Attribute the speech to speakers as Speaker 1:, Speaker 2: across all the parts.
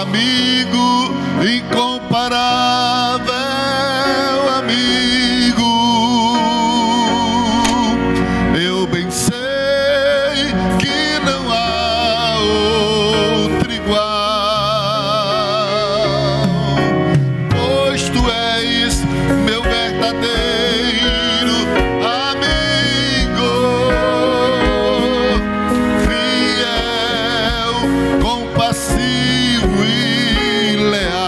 Speaker 1: amigo incomparável, amigo. Eu bem sei que não há outro igual, pois tu és meu verdadeiro amigo, fiel, compassivo e leal.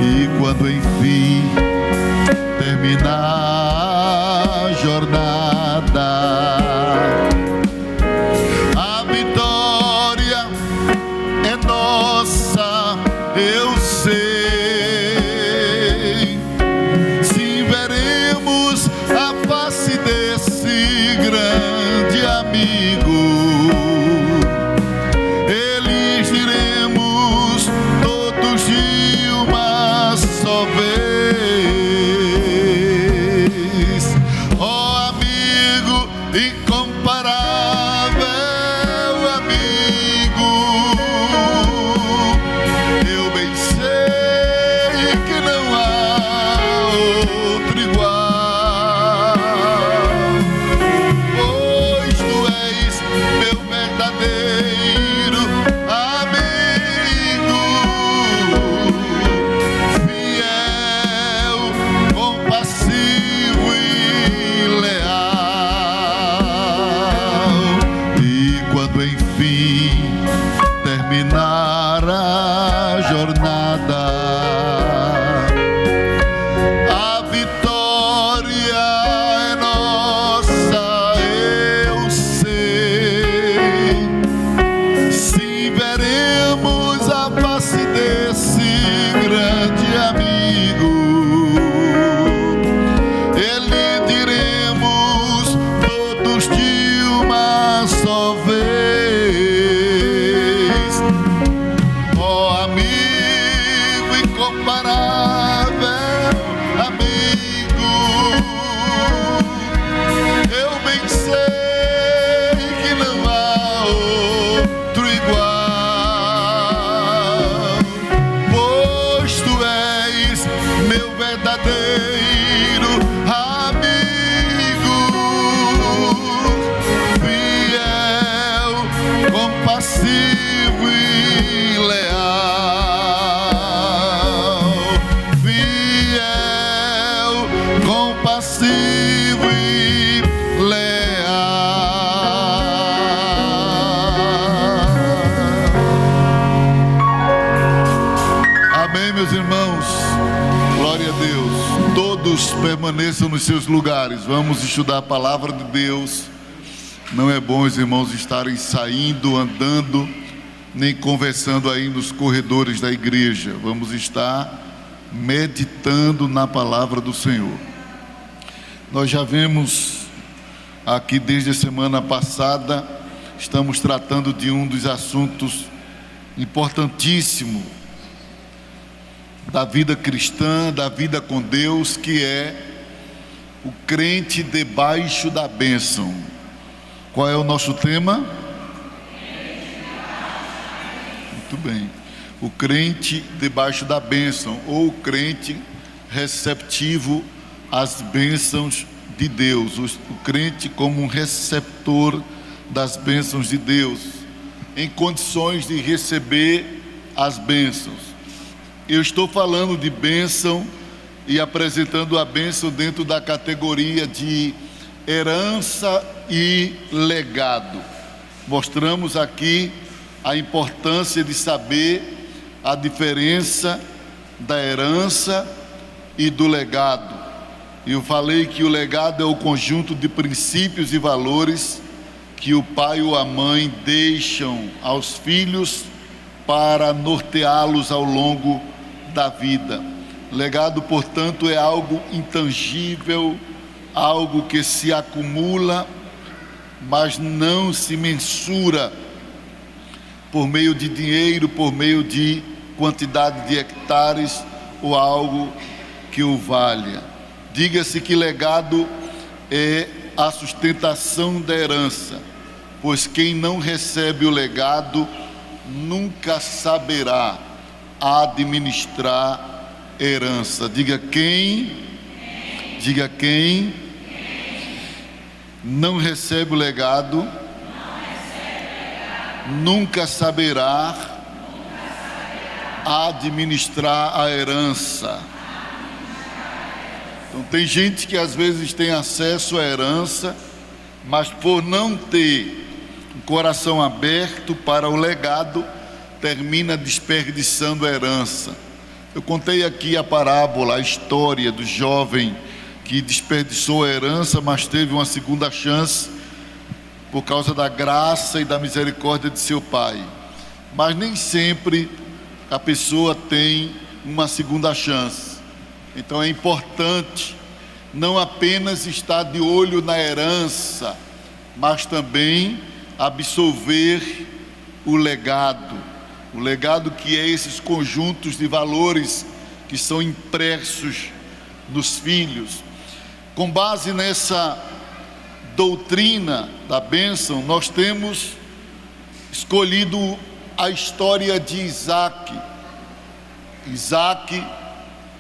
Speaker 1: E quando enfim terminar a jornada, a vitória é nossa, eu sei. Sim, veremos a face desse grande amigo. Eles diremos todos de uma só vez: ó amigo incomparável, amigo. Eu bem sei que não há outro igual, pois tu és meu verdadeiro amigo, fiel, compassivo e leal. E quando enfim terminar a jornada, a vitória é nossa, eu sei. Sim, veremos a face desse grande amigo. Ele diremos todos de uma só vez: ó amigo incomparável, amigo. Eu bem sei que não há outro igual, pois tu és meu verdadeiro amigo, fiel, compassivo e leal, fiel, compassivo e leal. Amém, meus irmãos. Glória a Deus. Todos permaneçam nos seus lugares. Vamos estudar a palavra de Deus. Não é bom os irmãos estarem saindo, andando, nem conversando aí nos corredores da igreja. Vamos estar meditando na palavra do Senhor. Nós já vemos aqui desde a semana passada, estamos tratando de um dos assuntos importantíssimos da vida cristã, da vida com Deus, que é o crente debaixo da bênção. Qual é o nosso tema? Muito bem. O crente debaixo da bênção, ou o crente receptivo às bênçãos de Deus. O crente como um receptor das bênçãos de Deus, em condições de receber as bênçãos. Eu estou falando de bênção e apresentando a bênção dentro da categoria de herança e legado. Mostramos aqui a importância de saber a diferença da herança e do legado. Eu falei que o legado é o conjunto de princípios e valores que o pai ou a mãe deixam aos filhos para norteá-los ao longo da vida. Legado, portanto, é algo intangível, algo que se acumula, mas não se mensura por meio de dinheiro, por meio de quantidade de hectares ou algo que o valha. Diga-se que legado é a sustentação da herança, pois quem não recebe o legado nunca saberá administrar herança. Diga quem não recebe o legado, nunca saberá administrar a herança. Então tem gente que às vezes tem acesso à herança, mas por não ter um coração aberto para o legado, termina desperdiçando a herança. Eu contei aqui a parábola, a história do jovem que desperdiçou a herança, mas teve uma segunda chance por causa da graça e da misericórdia de seu pai. Mas nem sempre a pessoa tem uma segunda chance. Então é importante não apenas estar de olho na herança, mas também absorver o legado que é esses conjuntos de valores que são impressos nos filhos. Com base nessa doutrina da bênção, nós temos escolhido a história de Isaac,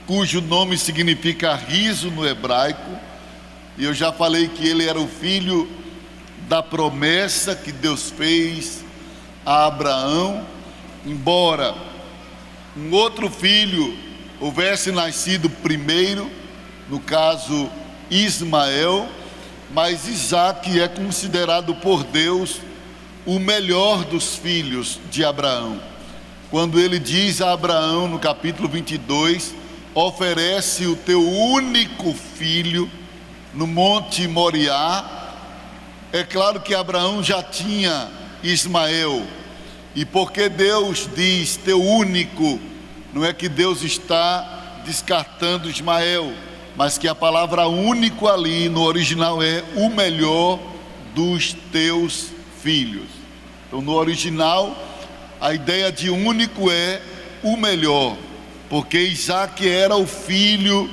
Speaker 1: cujo nome significa riso no hebraico, e eu já falei que ele era o filho da promessa que Deus fez a Abraão. Embora um outro filho houvesse nascido primeiro, no caso Ismael, mas Isaac é considerado por Deus o melhor dos filhos de Abraão. Quando ele diz a Abraão no capítulo 22, oferece o teu único filho no Monte Moriá, é claro que Abraão já tinha Ismael, e porque Deus diz teu único, não é que Deus está descartando Ismael, mas que a palavra único ali no original é o melhor dos teus filhos. Então no original a ideia de único é o melhor, porque Isaac era o filho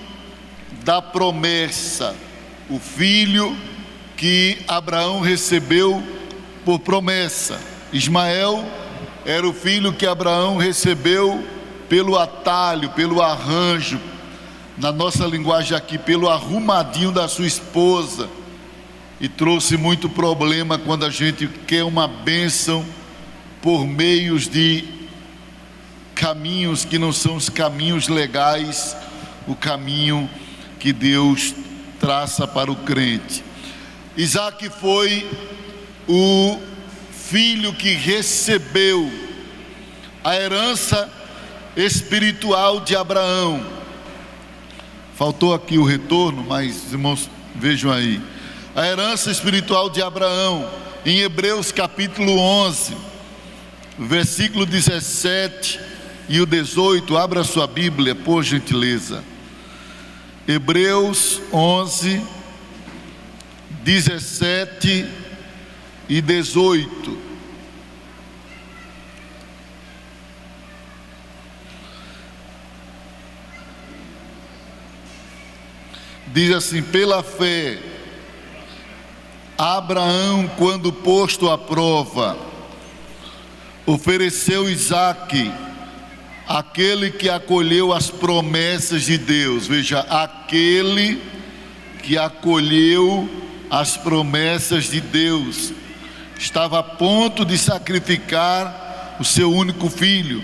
Speaker 1: da promessa, o filho que Abraão recebeu por promessa. Ismael era o filho que Abraão recebeu pelo atalho, pelo arranjo, na nossa linguagem aqui, pelo arrumadinho da sua esposa, e trouxe muito problema quando a gente quer uma bênção por meios de caminhos que não são os caminhos legais, o caminho que Deus traça para o crente. Isaac foi o filho que recebeu a herança espiritual de Abraão. Faltou aqui o retorno, mas irmãos, vejam aí. A herança espiritual de Abraão, em Hebreus capítulo 11, versículo 17 e o 18, abra sua Bíblia, por gentileza. Hebreus 11, 17 e 18. Diz assim: pela fé, Abraão, quando posto à prova, ofereceu Isaque, aquele que acolheu as promessas de Deus. Veja, aquele que acolheu as promessas de Deus, estava a ponto de sacrificar o seu único filho,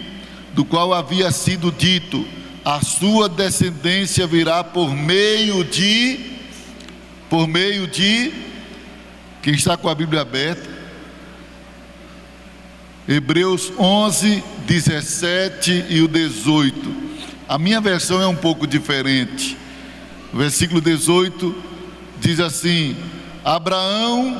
Speaker 1: do qual havia sido dito: a sua descendência virá por meio de, quem está com a Bíblia aberta, Hebreus 11, 17 e o 18. A minha versão é um pouco diferente. O versículo 18 diz assim: Abraão,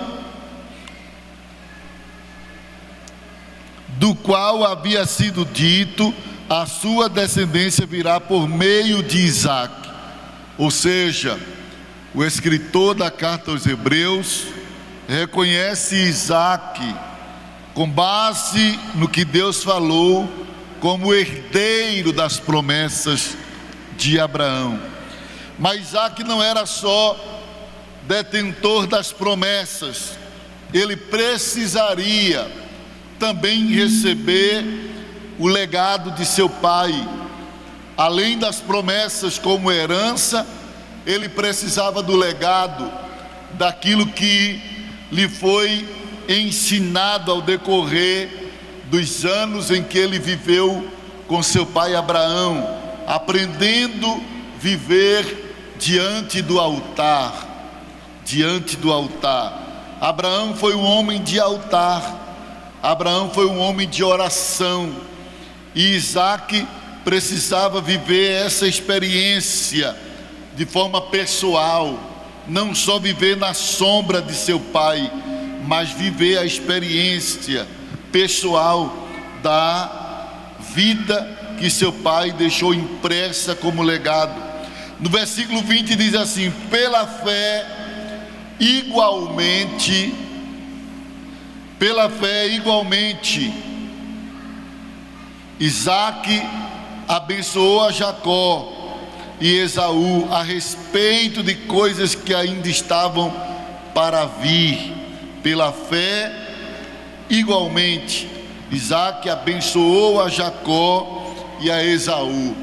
Speaker 1: do qual havia sido dito: a sua descendência virá por meio de Isaque. Ou seja, o escritor da carta aos Hebreus reconhece Isaque, com base no que Deus falou, como herdeiro das promessas de Abraão. Mas Isaque não era só detentor das promessas, ele precisaria também receber o legado de seu pai. Além das promessas como herança, ele precisava do legado, daquilo que lhe foi ensinado ao decorrer dos anos em que ele viveu com seu pai Abraão, aprendendo a viver diante do altar. Diante do altar. Abraão foi um homem de altar. Abraão foi um homem de oração. E Isaac precisava viver essa experiência de forma pessoal, não só viver na sombra de seu pai, mas viver a experiência pessoal da vida que seu pai deixou impressa como legado. No versículo 20 diz assim: pela fé igualmente, Isaac abençoou a Jacó e Esaú a respeito de coisas que ainda estavam para vir. Pela fé, igualmente, Isaac abençoou a Jacó e a Esaú.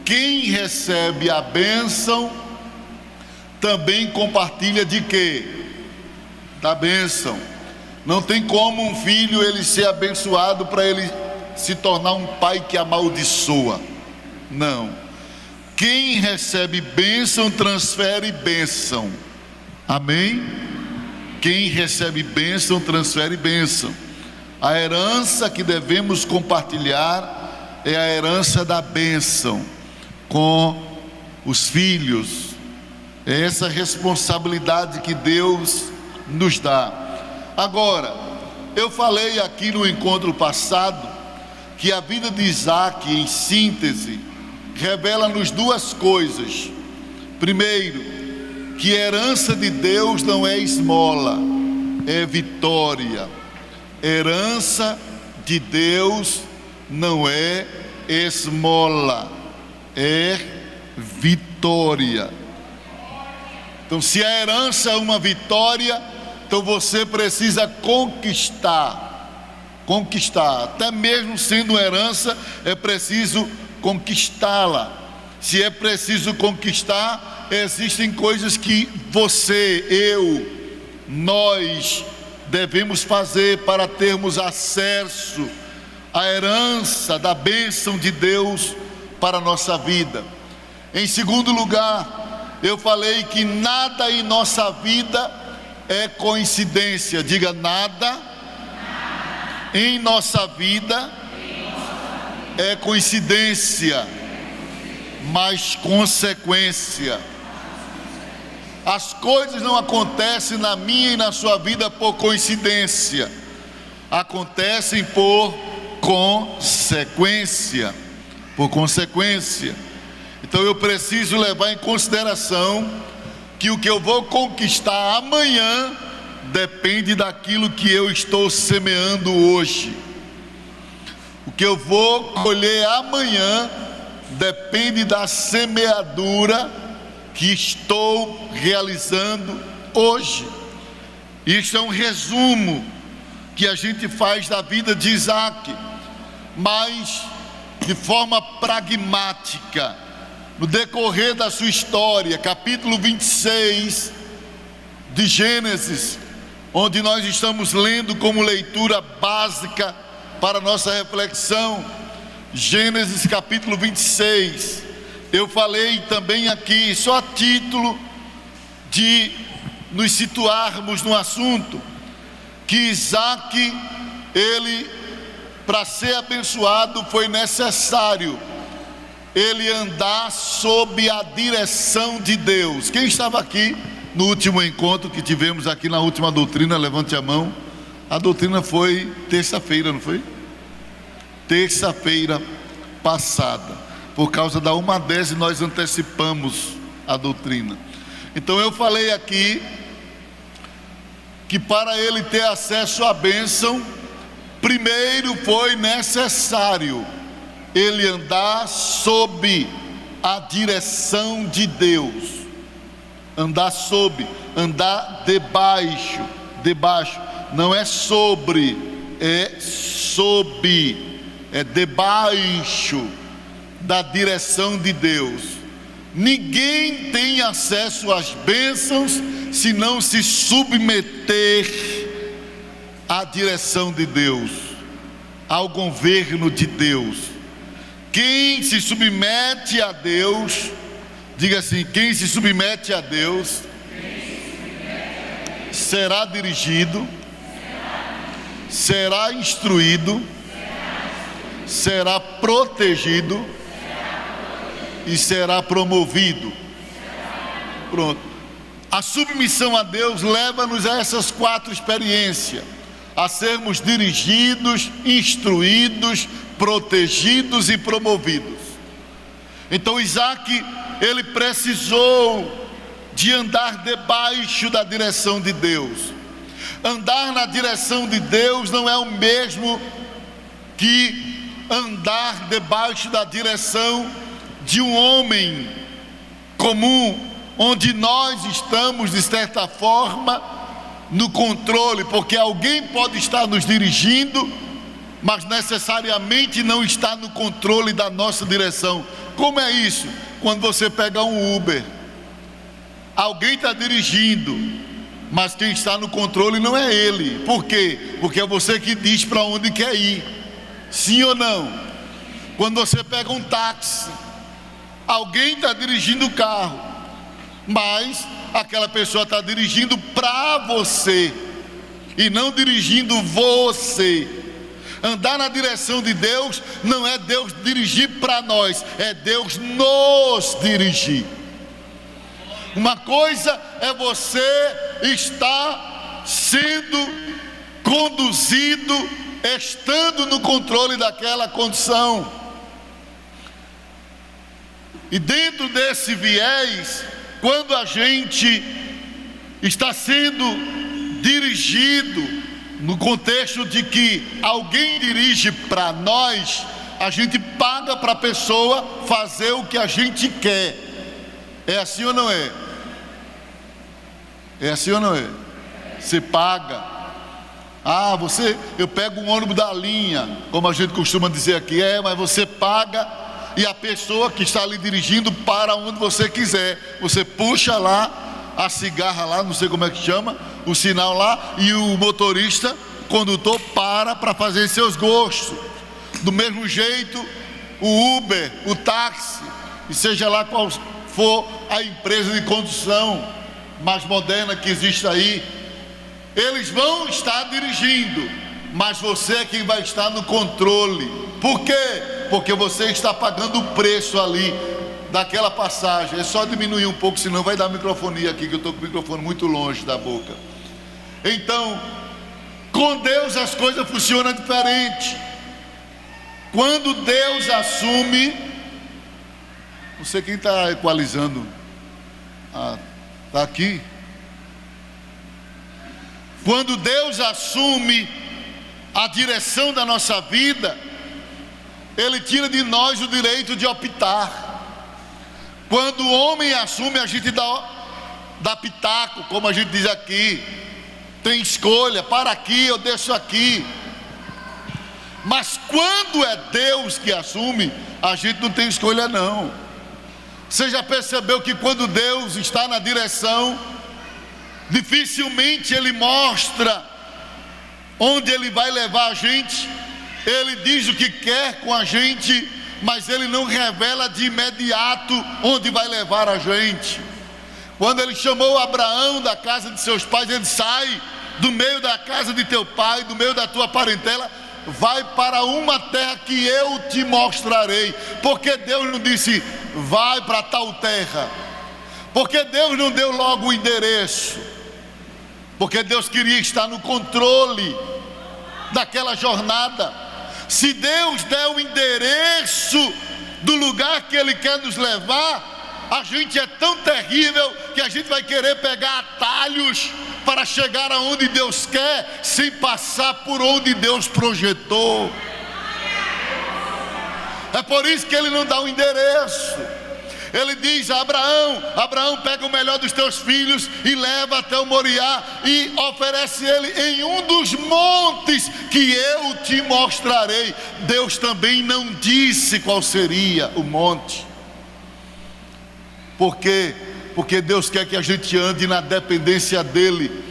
Speaker 1: Quem recebe a bênção também compartilha de quê? Da bênção. Não tem como um filho ele ser abençoado para ele se tornar um pai que amaldiçoa. Não. Quem recebe bênção transfere bênção. Amém? Quem recebe bênção transfere bênção. A herança que devemos compartilhar é a herança da bênção com os filhos. É essa responsabilidade que Deus nos dá. Agora, eu falei aqui no encontro passado que a vida de Isaac, em síntese, revela-nos duas coisas. Primeiro, que herança de Deus não é esmola, é vitória. Herança de Deus não é esmola, é vitória. Então, se a herança é uma vitória, então você precisa conquistar. Até mesmo sendo uma herança, é preciso conquistá-la. Se é preciso conquistar, existem coisas que você, nós devemos fazer para termos acesso à herança da bênção de Deus para a nossa vida. Em segundo lugar, eu falei que nada em nossa vida é coincidência. Diga: nada em nossa vida é coincidência, mas consequência. As coisas não acontecem na minha e na sua vida por coincidência, acontecem por consequência. Então eu preciso levar em consideração que o que eu vou conquistar amanhã depende daquilo que eu estou semeando hoje. O que eu vou colher amanhã depende da semeadura que estou realizando hoje. Isso é um resumo que a gente faz da vida de Isaac, mas de forma pragmática. No decorrer da sua história, capítulo 26 de Gênesis, onde nós estamos lendo como leitura básica para nossa reflexão, Gênesis capítulo 26, eu falei também aqui, só a título de nos situarmos no assunto, que Isaac, ele, para ser abençoado, foi necessário ele andar sob a direção de Deus. Quem estava aqui no último encontro que tivemos aqui na última doutrina? Levante a mão. A doutrina foi terça-feira, não foi? Terça-feira passada. Por causa da 1:10 nós antecipamos a doutrina. Então eu falei aqui que para ele ter acesso à bênção, primeiro foi necessário ele andar sob a direção de Deus. Andar sob, andar debaixo, não é sobre, é sob, é debaixo da direção de Deus. Ninguém tem acesso às bênçãos se não se submeter à direção de Deus, ao governo de Deus. Quem se submete a Deus, diga assim: quem se submete a Deus será dirigido, será instruído, será protegido e será promovido. Pronto. A submissão a Deus leva-nos a essas 4 experiências: a sermos dirigidos, instruídos, protegidos e promovidos. Então Isaac, ele precisou de andar debaixo da direção de Deus. Andar na direção de Deus não é o mesmo que andar debaixo da direção de um homem comum, onde nós estamos, de certa forma, no controle, porque alguém pode estar nos dirigindo, mas necessariamente não está no controle da nossa direção. Como é isso? Quando você pega um Uber, alguém está dirigindo, mas quem está no controle não é ele. Por quê? Porque é você que diz para onde quer ir. Sim ou não? Quando você pega um táxi, alguém está dirigindo o carro, mas aquela pessoa está dirigindo para você e não dirigindo você. Andar na direção de Deus não é Deus dirigir para nós, é Deus nos dirigir. Uma coisa é você estar sendo conduzido, estando no controle daquela condição. E dentro desse viés, quando a gente está sendo dirigido no contexto de que alguém dirige para nós, a gente paga para a pessoa fazer o que a gente quer. É assim ou não é? É assim ou não é? Você paga. Eu pego um ônibus da linha, como a gente costuma dizer aqui, mas você paga e a pessoa que está ali dirigindo para onde você quiser. Você puxa lá a cigarra lá, não sei como é que chama, o sinal lá, e o motorista, o condutor, para fazer seus gostos. Do mesmo jeito, o Uber, o táxi, e seja lá qual for a empresa de condução mais moderna que existe aí, eles vão estar dirigindo, mas você é quem vai estar no controle. Por quê? Porque você está pagando o preço ali daquela passagem. É só diminuir um pouco, senão vai dar microfonia aqui, que eu estou com o microfone muito longe da boca. Então, com Deus as coisas funcionam diferente. Quando Deus assume, não sei quem está equalizando, está aqui. Quando Deus assume a direção da nossa vida, Ele tira de nós o direito de optar. Quando o homem assume, a gente dá pitaco, como a gente diz aqui. Tem escolha, para aqui, eu deixo aqui. Mas quando é Deus que assume, a gente não tem escolha não. Você já percebeu que quando Deus está na direção, dificilmente Ele mostra onde Ele vai levar a gente? Ele diz o que quer com a gente, mas Ele não revela de imediato onde vai levar a gente. Quando Ele chamou Abraão da casa de seus pais, Ele sai do meio da casa de teu pai, do meio da tua parentela, vai para uma terra que eu te mostrarei. Porque Deus não disse, vai para tal terra? Porque Deus não deu logo o endereço? Porque Deus queria estar no controle daquela jornada. Se Deus der o endereço do lugar que Ele quer nos levar, a gente é tão terrível que a gente vai querer pegar atalhos para chegar aonde Deus quer, sem passar por onde Deus projetou. É por isso que Ele não dá o endereço. Ele diz a Abraão: Abraão, pega o melhor dos teus filhos e leva até o Moriá e oferece ele em um dos montes que eu te mostrarei. Deus também não disse qual seria o monte. Por quê? Porque Deus quer que a gente ande na dependência dele,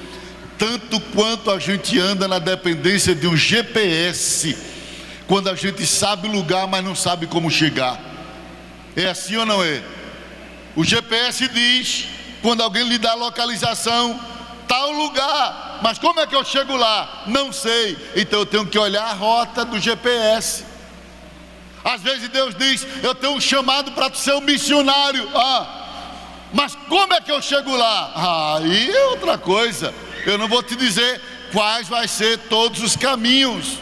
Speaker 1: tanto quanto a gente anda na dependência de um GPS, quando a gente sabe o lugar, mas não sabe como chegar. É assim ou não é? O GPS diz, quando alguém lhe dá a localização, tal lugar, mas como é que eu chego lá? Não sei. Então eu tenho que olhar a rota do GPS. Às vezes Deus diz: eu tenho um chamado para ser um missionário. Mas como é que eu chego lá? Aí é outra coisa. Eu não vou te dizer quais vai ser todos os caminhos.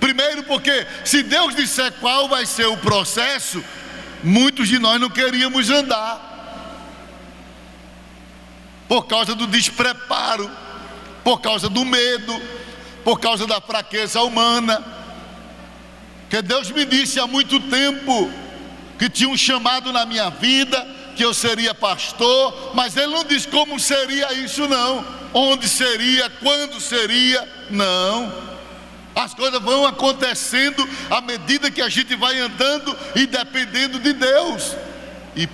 Speaker 1: Primeiro, porque se Deus disser qual vai ser o processo, muitos de nós não queríamos andar, por causa do despreparo, por causa do medo, por causa da fraqueza humana. Que Deus me disse há muito tempo que tinha um chamado na minha vida, que eu seria pastor, mas Ele não disse como seria isso não, onde seria, quando seria, não. As coisas vão acontecendo à medida que a gente vai andando e dependendo de Deus. E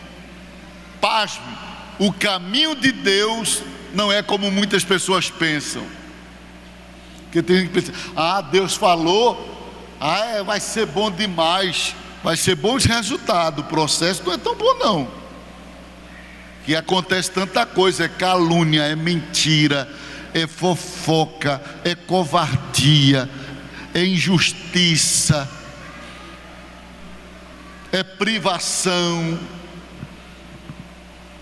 Speaker 1: pasme, o caminho de Deus não é como muitas pessoas pensam. Porque tem gente que pensa: Deus falou, vai ser bom demais, vai ser bons resultados. O processo não é tão bom não. Que acontece tanta coisa: é calúnia, é mentira, é fofoca, é covardia, é injustiça, é privação,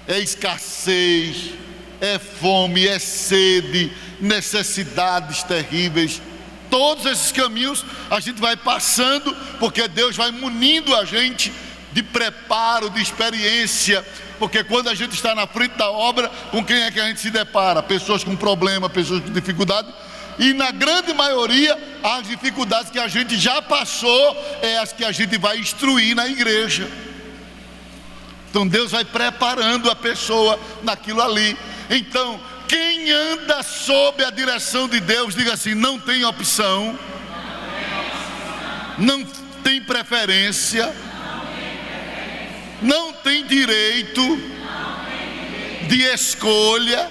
Speaker 1: é escassez, é fome, é sede, necessidades terríveis. Todos esses caminhos a gente vai passando, porque Deus vai munindo a gente de preparo, de experiência. Porque quando a gente está na frente da obra, com quem é que a gente se depara? Pessoas com problema, pessoas com dificuldade. E na grande maioria, as dificuldades que a gente já passou é as que a gente vai instruir na igreja. Então Deus vai preparando a pessoa naquilo ali. Então, quem anda sob a direção de Deus, diga assim: não tem opção, não tem preferência, não tem direito de escolha.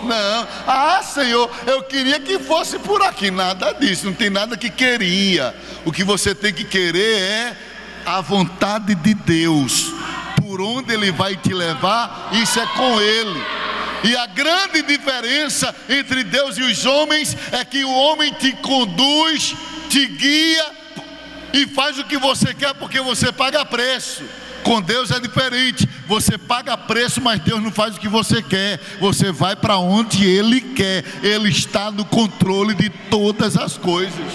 Speaker 1: Não, Senhor, eu queria que fosse por aqui. Nada disso, não tem nada que queria. O que você tem que querer é a vontade de Deus. Por onde Ele vai te levar, isso é com Ele. E a grande diferença entre Deus e os homens é que o homem te conduz, te guia e faz o que você quer, porque você paga preço. Com Deus é diferente. Você paga preço, mas Deus não faz o que você quer. Você vai para onde Ele quer. Ele está no controle de todas as coisas.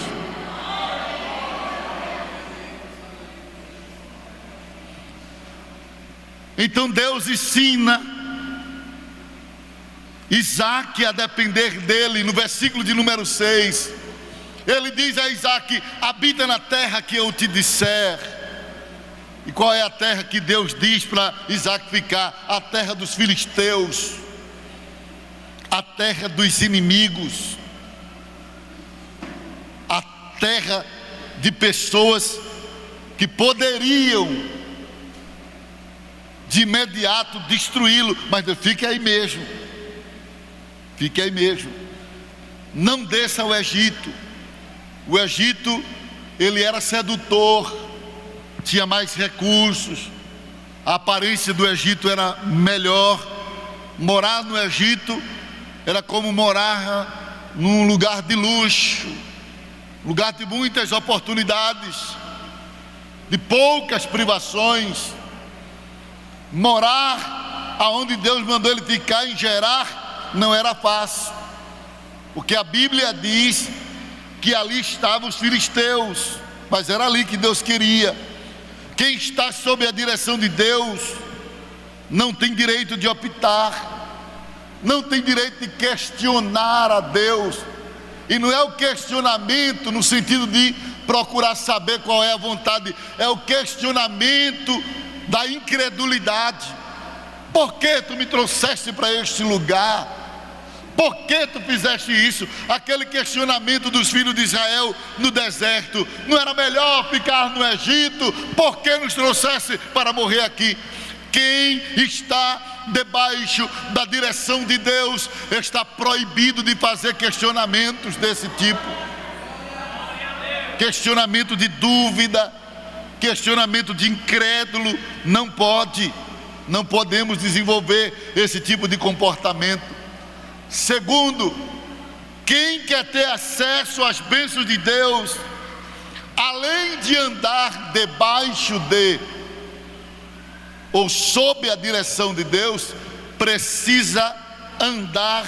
Speaker 1: Então Deus ensina Isaac a depender dele. No versículo de número 6, ele diz a Isaac: habita na terra que eu te disser. E qual é a terra que Deus diz para Isaac ficar? A terra dos filisteus, a terra dos inimigos, a terra de pessoas que poderiam de imediato destruí-lo. Mas fique aí mesmo, fique aí mesmo, não desça ao Egito. O Egito, ele era sedutor, tinha mais recursos, a aparência do Egito era melhor. Morar no Egito era como morar num lugar de luxo, lugar de muitas oportunidades, de poucas privações. Morar aonde Deus mandou ele ficar, em Gerar, não era fácil, porque a Bíblia diz que ali estavam os filisteus, mas era ali que Deus queria. Quem está sob a direção de Deus não tem direito de optar, não tem direito de questionar a Deus. E não é o questionamento no sentido de procurar saber qual é a vontade, é o questionamento da incredulidade. Por que tu me trouxeste para este lugar? Por que tu fizeste isso? Aquele questionamento dos filhos de Israel no deserto: não era melhor ficar no Egito? Por que nos trouxeste para morrer aqui? Quem está debaixo da direção de Deus está proibido de fazer questionamentos desse tipo. Questionamento de dúvida, questionamento de incrédulo, não pode. Não podemos desenvolver esse tipo de comportamento. Segundo, quem quer ter acesso às bênçãos de Deus, além de andar debaixo de ou sob a direção de Deus, precisa andar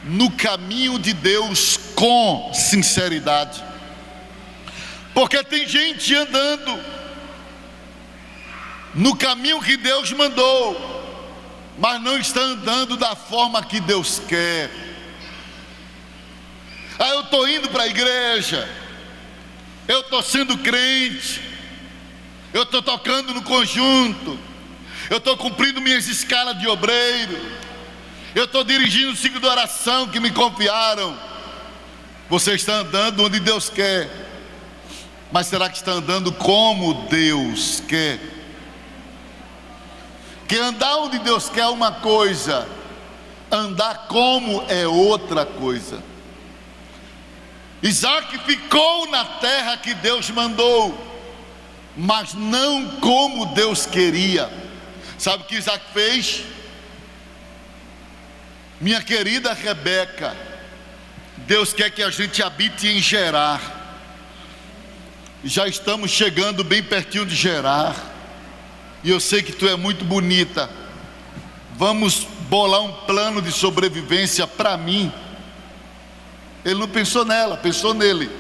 Speaker 1: no caminho de Deus com sinceridade. Porque tem gente andando no caminho que Deus mandou, mas não está andando da forma que Deus quer. Eu estou indo para a igreja, eu estou sendo crente, eu estou tocando no conjunto, eu estou cumprindo minhas escalas de obreiro, eu estou dirigindo o ciclo de oração que me confiaram. Você está andando onde Deus quer, mas será que está andando como Deus quer? Que andar onde Deus quer é uma coisa, andar como é outra coisa. Isaac ficou na terra que Deus mandou, mas não como Deus queria. Sabe o que Isaac fez? Minha querida Rebeca, Deus quer que a gente habite em Gerar. Já estamos chegando bem pertinho de Gerar. E eu sei que tu é muito bonita. Vamos bolar um plano de sobrevivência para mim. Ele não pensou nela, pensou nele.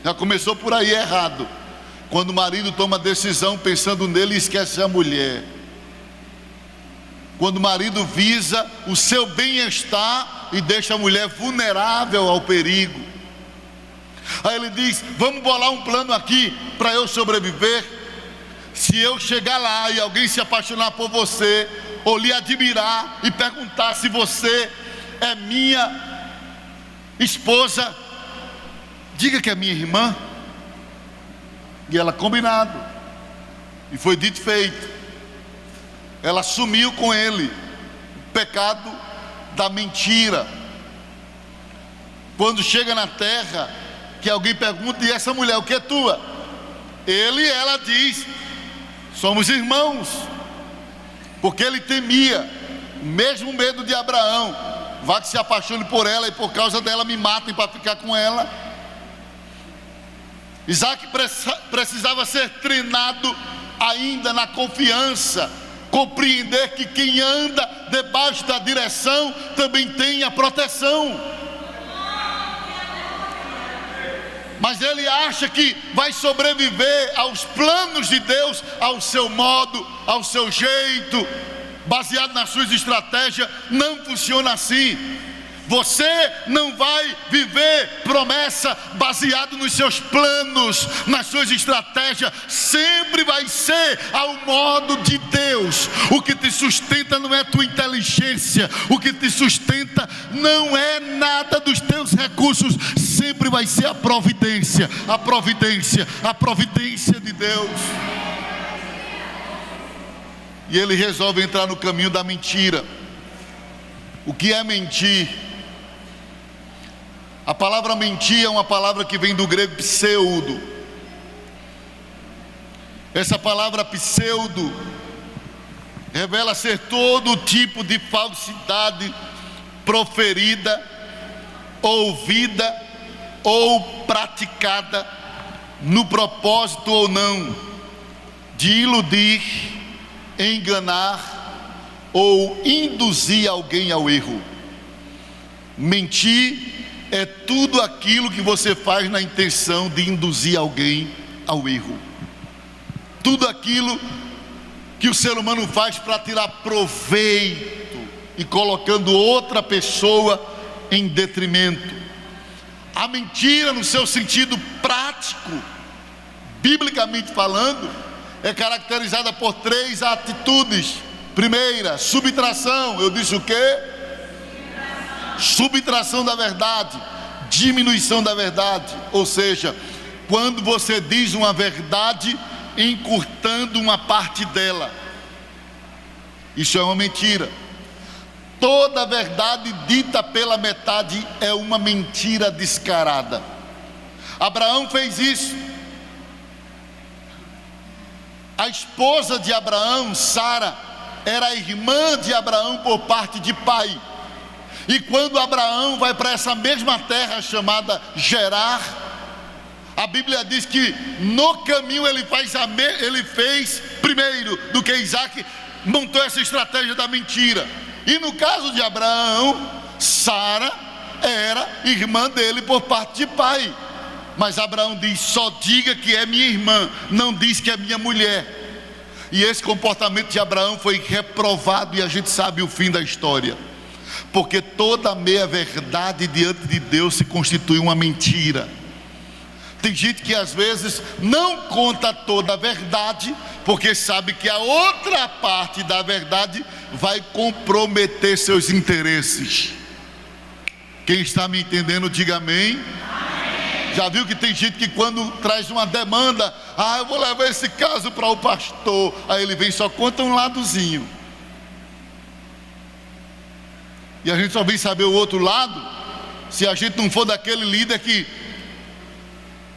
Speaker 1: Já começou por aí errado. Quando o marido toma decisão pensando nele e esquece a mulher. Quando o marido visa o seu bem-estar e deixa a mulher vulnerável ao perigo. Aí ele diz: vamos bolar um plano aqui para eu sobreviver. Se eu chegar lá e alguém se apaixonar por você, ou lhe admirar e perguntar se você é minha esposa, diga que é minha irmã. E ela, combinado. E foi dito e feito. Ela assumiu com ele o pecado da mentira. Quando chega na terra, que alguém pergunta: e essa mulher, o que é tua? Ele e ela diz: somos irmãos. Porque ele temia o mesmo medo de Abraão: vá que se apaixone por ela e por causa dela me matem para ficar com ela. Isaac precisava ser treinado ainda na confiança, compreender que quem anda debaixo da direção também tem a proteção. Mas ele acha que vai sobreviver aos planos de Deus, ao seu modo, ao seu jeito, baseado nas suas estratégias. Não funciona assim. Você não vai viver promessa baseado nos seus planos, nas suas estratégias. Sempre vai ser ao modo de Deus. O que te sustenta não é tua inteligência, o que te sustenta não é nada dos teus recursos. Sempre vai ser a providência, a providência, a providência de Deus. E ele resolve entrar no caminho da mentira. O que é mentir? A palavra mentir é uma palavra que vem do grego pseudo. Essa palavra pseudo revela ser todo tipo de falsidade proferida, ouvida ou praticada no propósito ou não de iludir, enganar ou induzir alguém ao erro. Mentir é tudo aquilo que você faz na intenção de induzir alguém ao erro. Tudo aquilo que o ser humano faz para tirar proveito e colocando outra pessoa em detrimento. A mentira, no seu sentido prático, biblicamente falando, é caracterizada por 3 atitudes. Primeira, subtração. Eu disse o quê? Subtração da verdade, diminuição da verdade. Ou seja, quando você diz uma verdade, encurtando uma parte dela, isso é uma mentira. Toda verdade dita pela metade é uma mentira descarada. Abraão fez isso. A esposa de Abraão, Sara, era irmã de Abraão por parte de pai. E quando Abraão vai para essa mesma terra chamada Gerar, a Bíblia diz que no caminho ele fez primeiro do que Isaac, montou essa estratégia da mentira. E no caso de Abraão, Sara era irmã dele por parte de pai. Mas Abraão diz: só diga que é minha irmã, não diz que é minha mulher. E esse comportamento de Abraão foi reprovado, e a gente sabe o fim da história. Porque toda meia verdade diante de Deus se constitui uma mentira. Tem gente que às vezes não conta toda a verdade, porque sabe que a outra parte da verdade vai comprometer seus interesses. Quem está me entendendo, diga amém. Já viu que tem gente que quando traz uma demanda, eu vou levar esse caso para o pastor, aí ele vem e só conta um ladozinho, e a gente só vem saber o outro lado se a gente não for daquele líder que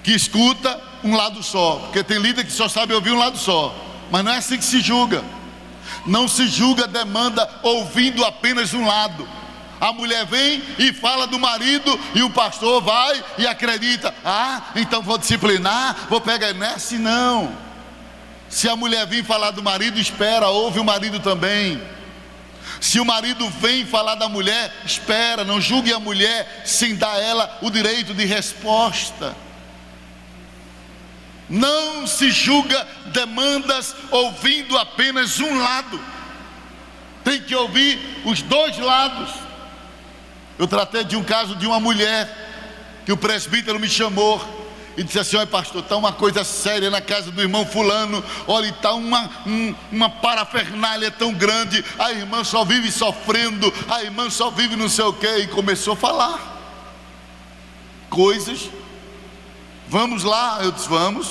Speaker 1: escuta um lado só, porque tem líder que só sabe ouvir um lado só. Mas não é assim que se julga. Não se julga demanda ouvindo apenas um lado. A mulher vem e fala do marido, e o pastor vai e acredita: então vou disciplinar, vou pegar. Não é assim não. Se a mulher vir falar do marido, espera, ouve o marido também. Se o marido vem falar da mulher, espera, não julgue a mulher sem dar a ela o direito de resposta. Não se julga demandas ouvindo apenas um lado. Tem que ouvir os dois lados. Eu tratei de um caso de uma mulher que o presbítero me chamou e disse assim: olha pastor, está uma coisa séria na casa do irmão fulano. Olha, está uma parafernália tão grande, a irmã só vive sofrendo, a irmã só vive não sei o que. E começou a falar coisas. Vamos lá, eu disse vamos.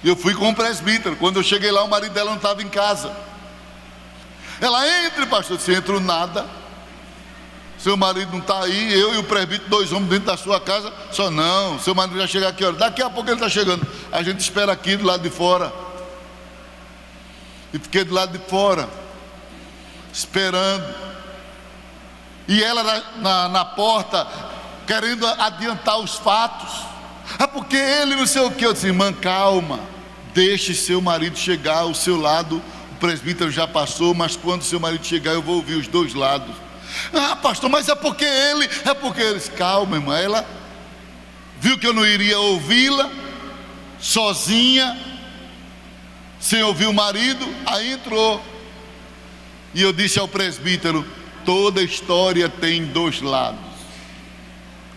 Speaker 1: Eu fui com o presbítero. Quando eu cheguei lá, o marido dela não estava em casa. Ela: entre, pastor. Eu disse: entro nada, seu marido não está aí, eu e o presbítero, 2 homens dentro da sua casa. Só não, seu marido já chega aqui, olha, daqui a pouco ele está chegando. A gente espera aqui do lado de fora. E fiquei do lado de fora esperando, e ela na porta querendo adiantar os fatos. Porque ele não sei o que. Eu disse: irmã, calma, deixe seu marido chegar ao seu lado. O presbítero já passou, mas quando seu marido chegar eu vou ouvir os dois lados. Pastor, mas é porque ele. Calma, irmã. Ela viu que eu não iria ouvi-la sozinha, sem ouvir o marido, aí entrou. E eu disse ao presbítero: toda história tem 2 lados.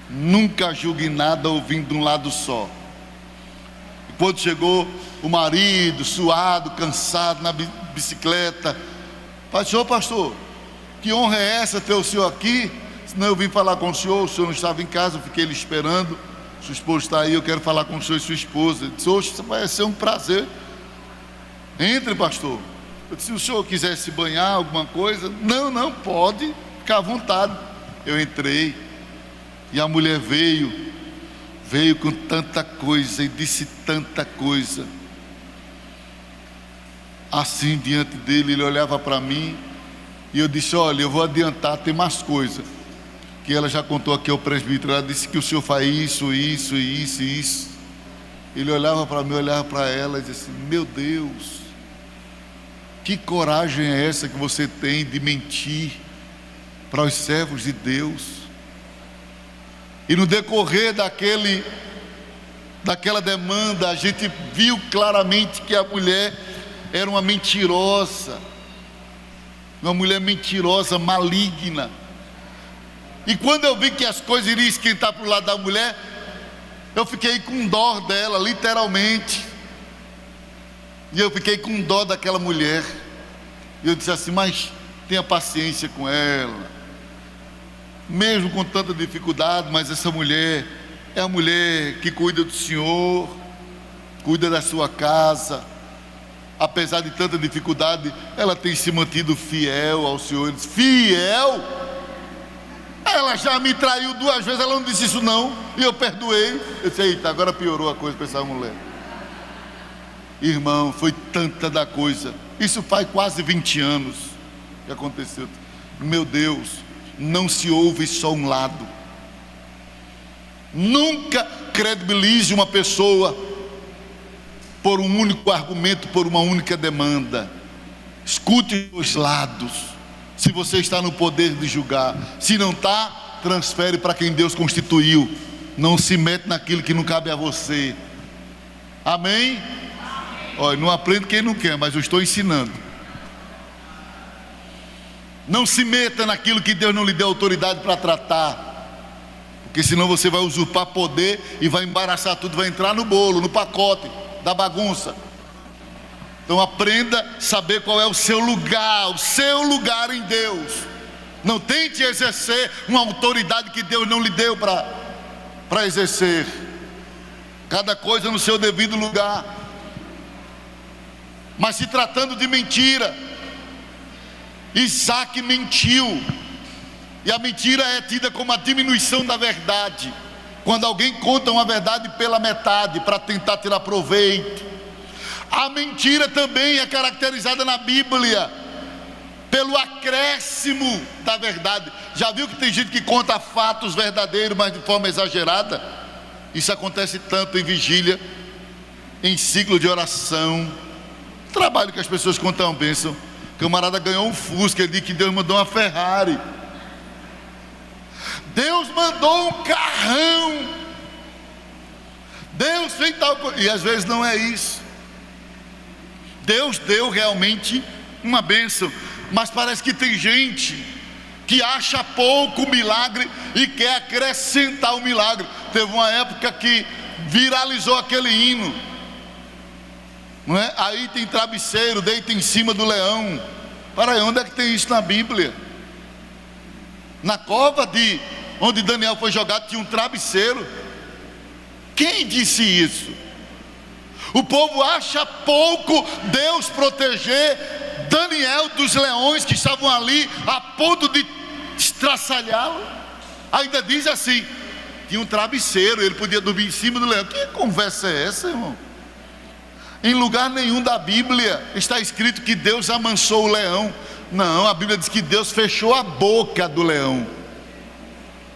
Speaker 1: Nunca julgue nada ouvindo um lado só. E quando chegou o marido, suado, cansado, na bicicleta: pastor, que honra é essa ter o senhor aqui? Senão eu vim falar com o senhor não estava em casa, eu fiquei lhe esperando. Sua esposa está aí, eu quero falar com o senhor e sua esposa. Ele disse: hoje vai ser um prazer. Entre, pastor. Eu disse: se o senhor quiser se banhar, alguma coisa. Não, pode, ficar à vontade. Eu entrei. E a mulher veio com tanta coisa e disse tanta coisa. Assim diante dele, ele olhava para mim e eu disse: olha, eu vou adiantar, tem mais coisa que ela já contou aqui ao presbítero. Ela disse que o senhor faz isso. Ele olhava para mim, olhava para ela e disse: meu Deus, que coragem é essa que você tem de mentir para os servos de Deus? E no decorrer daquela demanda, a gente viu claramente que a mulher era uma mentirosa, maligna. E quando eu vi que as coisas iriam esquentar para o lado da mulher, eu fiquei com dó dela, literalmente. E eu fiquei com dó daquela mulher. E eu disse assim: mas tenha paciência com ela, mesmo com tanta dificuldade, mas essa mulher é a mulher que cuida do Senhor, cuida da sua casa. Apesar de tanta dificuldade, ela tem se mantido fiel ao Senhor. Eu disse: fiel? Ela já me traiu 2 vezes, ela não disse isso não, e eu perdoei. Eu disse: eita, agora piorou a coisa para essa mulher. Irmão, foi tanta da coisa. Isso faz quase 20 anos que aconteceu. Meu Deus, não se ouve só um lado. Nunca credibilize uma pessoa por um único argumento, por uma única demanda. Escute os lados. Se você está no poder de julgar, se não está, transfere para quem Deus constituiu. Não se mete naquilo que não cabe a você. Amém? Olha, não aprende quem não quer, mas eu estou ensinando. Não se meta naquilo que Deus não lhe deu autoridade para tratar, porque senão você vai usurpar poder e vai embaraçar tudo, vai entrar no bolo, no pacote da bagunça. Então aprenda a saber qual é o seu lugar em Deus. Não tente exercer uma autoridade que Deus não lhe deu para exercer. Cada coisa no seu devido lugar. Mas se tratando de mentira, Isaac mentiu, e a mentira é tida como a diminuição da verdade, quando alguém conta uma verdade pela metade para tentar tirar proveito. A mentira também é caracterizada na Bíblia pelo acréscimo da verdade. Já viu que tem gente que conta fatos verdadeiros, mas de forma exagerada? Isso acontece tanto em vigília, em ciclo de oração, trabalho que as pessoas contam bênção. O camarada ganhou um Fusca, ele disse que Deus mandou uma Ferrari, Deus mandou um carrão, Deus fez tal coisa, e às vezes não é isso. Deus deu realmente uma bênção, mas parece que tem gente que acha pouco o milagre e quer acrescentar o milagre. Teve uma época que viralizou aquele hino, não é? Aí tem travesseiro, deita em cima do leão. Para aí, onde é que tem isso na Bíblia? Na cova onde Daniel foi jogado tinha um travesseiro. Quem disse isso? O povo acha pouco Deus proteger Daniel dos leões que estavam ali a ponto de estraçalhá-lo. Ainda diz assim: tinha um travesseiro, ele podia dormir em cima do leão. Que conversa é essa, irmão? Em lugar nenhum da Bíblia está escrito que Deus amansou o leão. Não, a Bíblia diz que Deus fechou a boca do leão,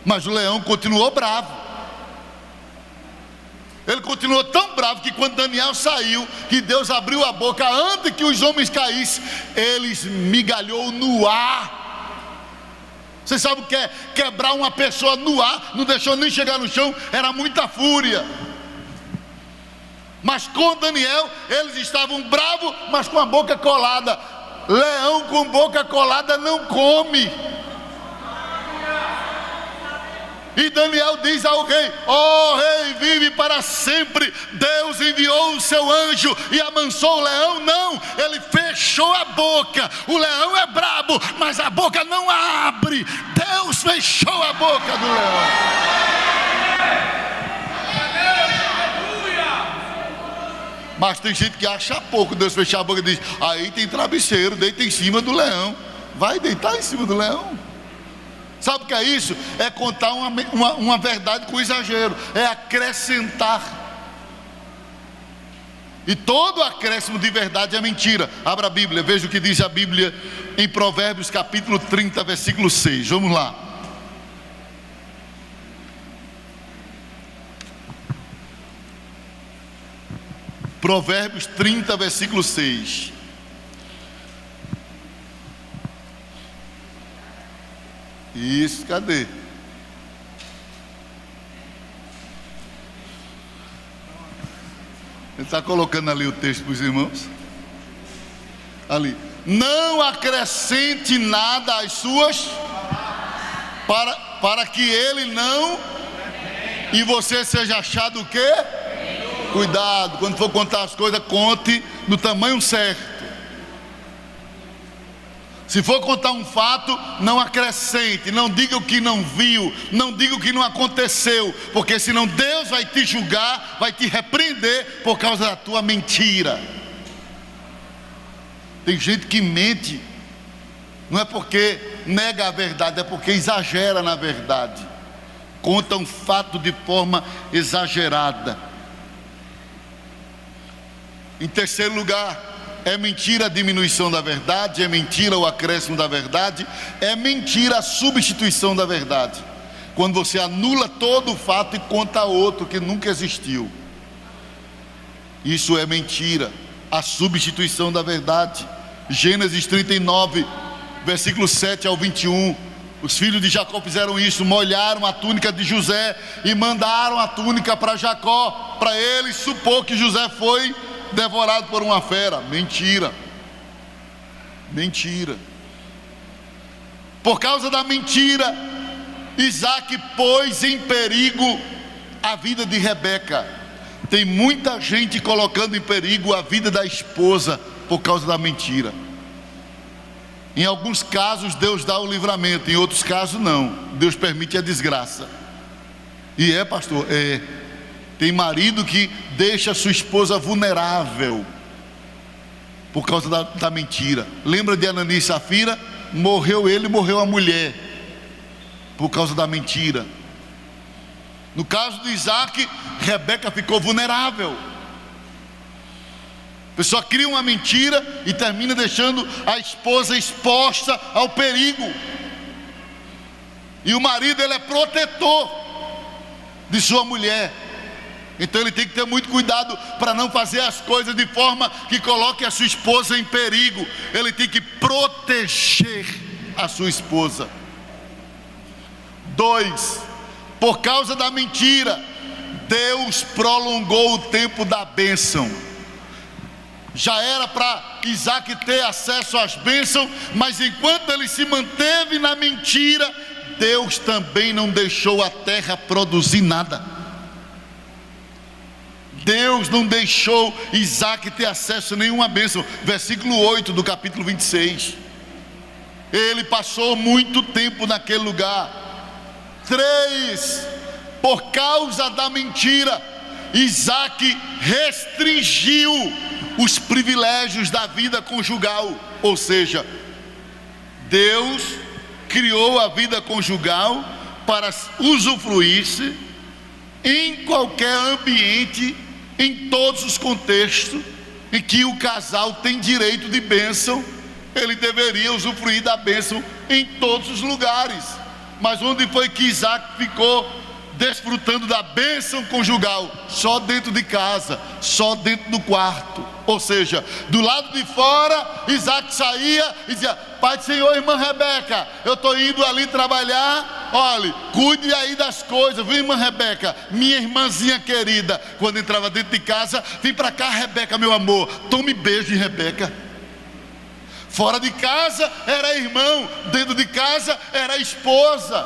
Speaker 1: mas o leão continuou bravo. Ele continuou tão bravo que quando Daniel saiu, que Deus abriu a boca antes que os homens caíssem, ele esmigalhou no ar. Você sabe o que é quebrar uma pessoa no ar? Não deixou nem chegar no chão, era muita fúria. Mas com Daniel, eles estavam bravos, mas com a boca colada. Leão com boca colada não come. E Daniel diz ao rei: ó rei, vive para sempre. Deus enviou o seu anjo e amansou o leão? Não, ele fechou a boca. O leão é brabo, mas a boca não abre. Deus fechou a boca do leão. Mas tem gente que acha pouco Deus fechar a boca e diz: aí tem travesseiro, deita em cima do leão. Vai deitar em cima do leão. Sabe o que é isso? É contar uma verdade com exagero, é acrescentar. E todo acréscimo de verdade é mentira. Abra a Bíblia, veja o que diz a Bíblia em Provérbios capítulo 30, versículo 6. Vamos lá. Provérbios 30, versículo 6. Isso, cadê? Ele está colocando ali o texto para os irmãos. Ali. Não acrescente nada às suas, para que ele não, e você seja achado o quê? Cuidado, quando for contar as coisas, conte no tamanho certo. Se for contar um fato, não acrescente, não diga o que não viu, não diga o que não aconteceu, porque senão Deus vai te julgar, vai te repreender por causa da tua mentira. Tem gente que mente, não é porque nega a verdade, é porque exagera na verdade, conta um fato de forma exagerada. Em terceiro lugar, é mentira a diminuição da verdade, é mentira o acréscimo da verdade, é mentira a substituição da verdade. Quando você anula todo o fato e conta outro que nunca existiu. Isso é mentira, a substituição da verdade. Gênesis 39, versículo 7 ao 21. Os filhos de Jacó fizeram isso, molharam a túnica de José e mandaram a túnica para Jacó, para ele supor que José foi devorado por uma fera. Mentira. Mentira. Por causa da mentira, Isaac pôs em perigo a vida de Rebeca. Tem muita gente colocando em perigo a vida da esposa por causa da mentira. Em alguns casos Deus dá o livramento, em outros casos não. Deus permite a desgraça. E pastor, tem marido que deixa sua esposa vulnerável por causa da mentira. Lembra de Ananias e Safira? Morreu ele, morreu a mulher por causa da mentira. No caso de Isaac, Rebeca ficou vulnerável. A pessoa cria uma mentira e termina deixando a esposa exposta ao perigo. E o marido, ele é protetor de sua mulher. Então ele tem que ter muito cuidado para não fazer as coisas de forma que coloque a sua esposa em perigo. Ele tem que proteger a sua esposa. 2. Por causa da mentira, Deus prolongou o tempo da bênção. Já era para Isaac ter acesso às bênçãos, mas enquanto ele se manteve na mentira, Deus também não deixou a terra produzir nada. Deus não deixou Isaac ter acesso a nenhuma bênção. Versículo 8 do capítulo 26. Ele passou muito tempo naquele lugar. 3. Por causa da mentira, Isaac restringiu os privilégios da vida conjugal. Ou seja, Deus criou a vida conjugal para usufruir-se em qualquer ambiente, em todos os contextos em que o casal tem direito de bênção. Ele deveria usufruir da bênção em todos os lugares. Mas onde foi que Isaac ficou desfrutando da bênção conjugal? Só dentro de casa, só dentro do quarto. Ou seja, do lado de fora, Isaac saía e dizia: Pai do Senhor, irmã Rebeca, eu estou indo ali trabalhar, olhe, cuide aí das coisas, viu, irmã Rebeca, minha irmãzinha querida. Quando entrava dentro de casa: vem para cá, Rebeca, meu amor, tome beijo de Rebeca. Fora de casa era irmão, dentro de casa era esposa.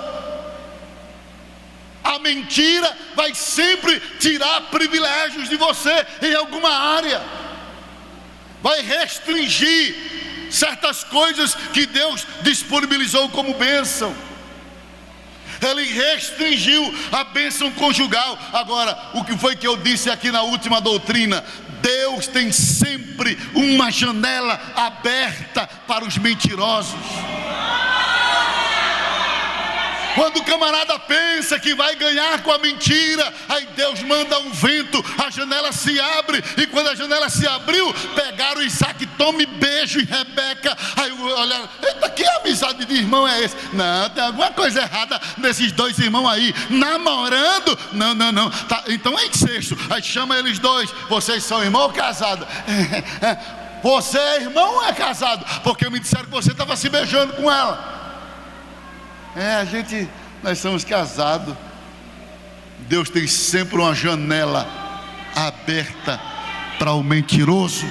Speaker 1: A mentira vai sempre tirar privilégios de você em alguma área, vai restringir certas coisas que Deus disponibilizou como bênção. Ele restringiu a bênção conjugal. Agora, o que foi que eu disse aqui na última doutrina? Deus tem sempre uma janela aberta para os mentirosos. Quando o camarada pensa que vai ganhar com a mentira, aí Deus manda um vento, a janela se abre, e quando a janela se abriu, pegaram Isaac: tome beijo em Rebeca. Aí olharam: eita, que amizade de irmão é esse? Não, tem alguma coisa errada nesses dois irmãos aí, namorando? Não, tá, então é incesto. Aí chama eles dois: vocês são irmão ou casado? Você é irmão ou é casado? Porque me disseram que você estava se beijando com ela. Nós somos casados. Deus tem sempre uma janela aberta para o mentiroso.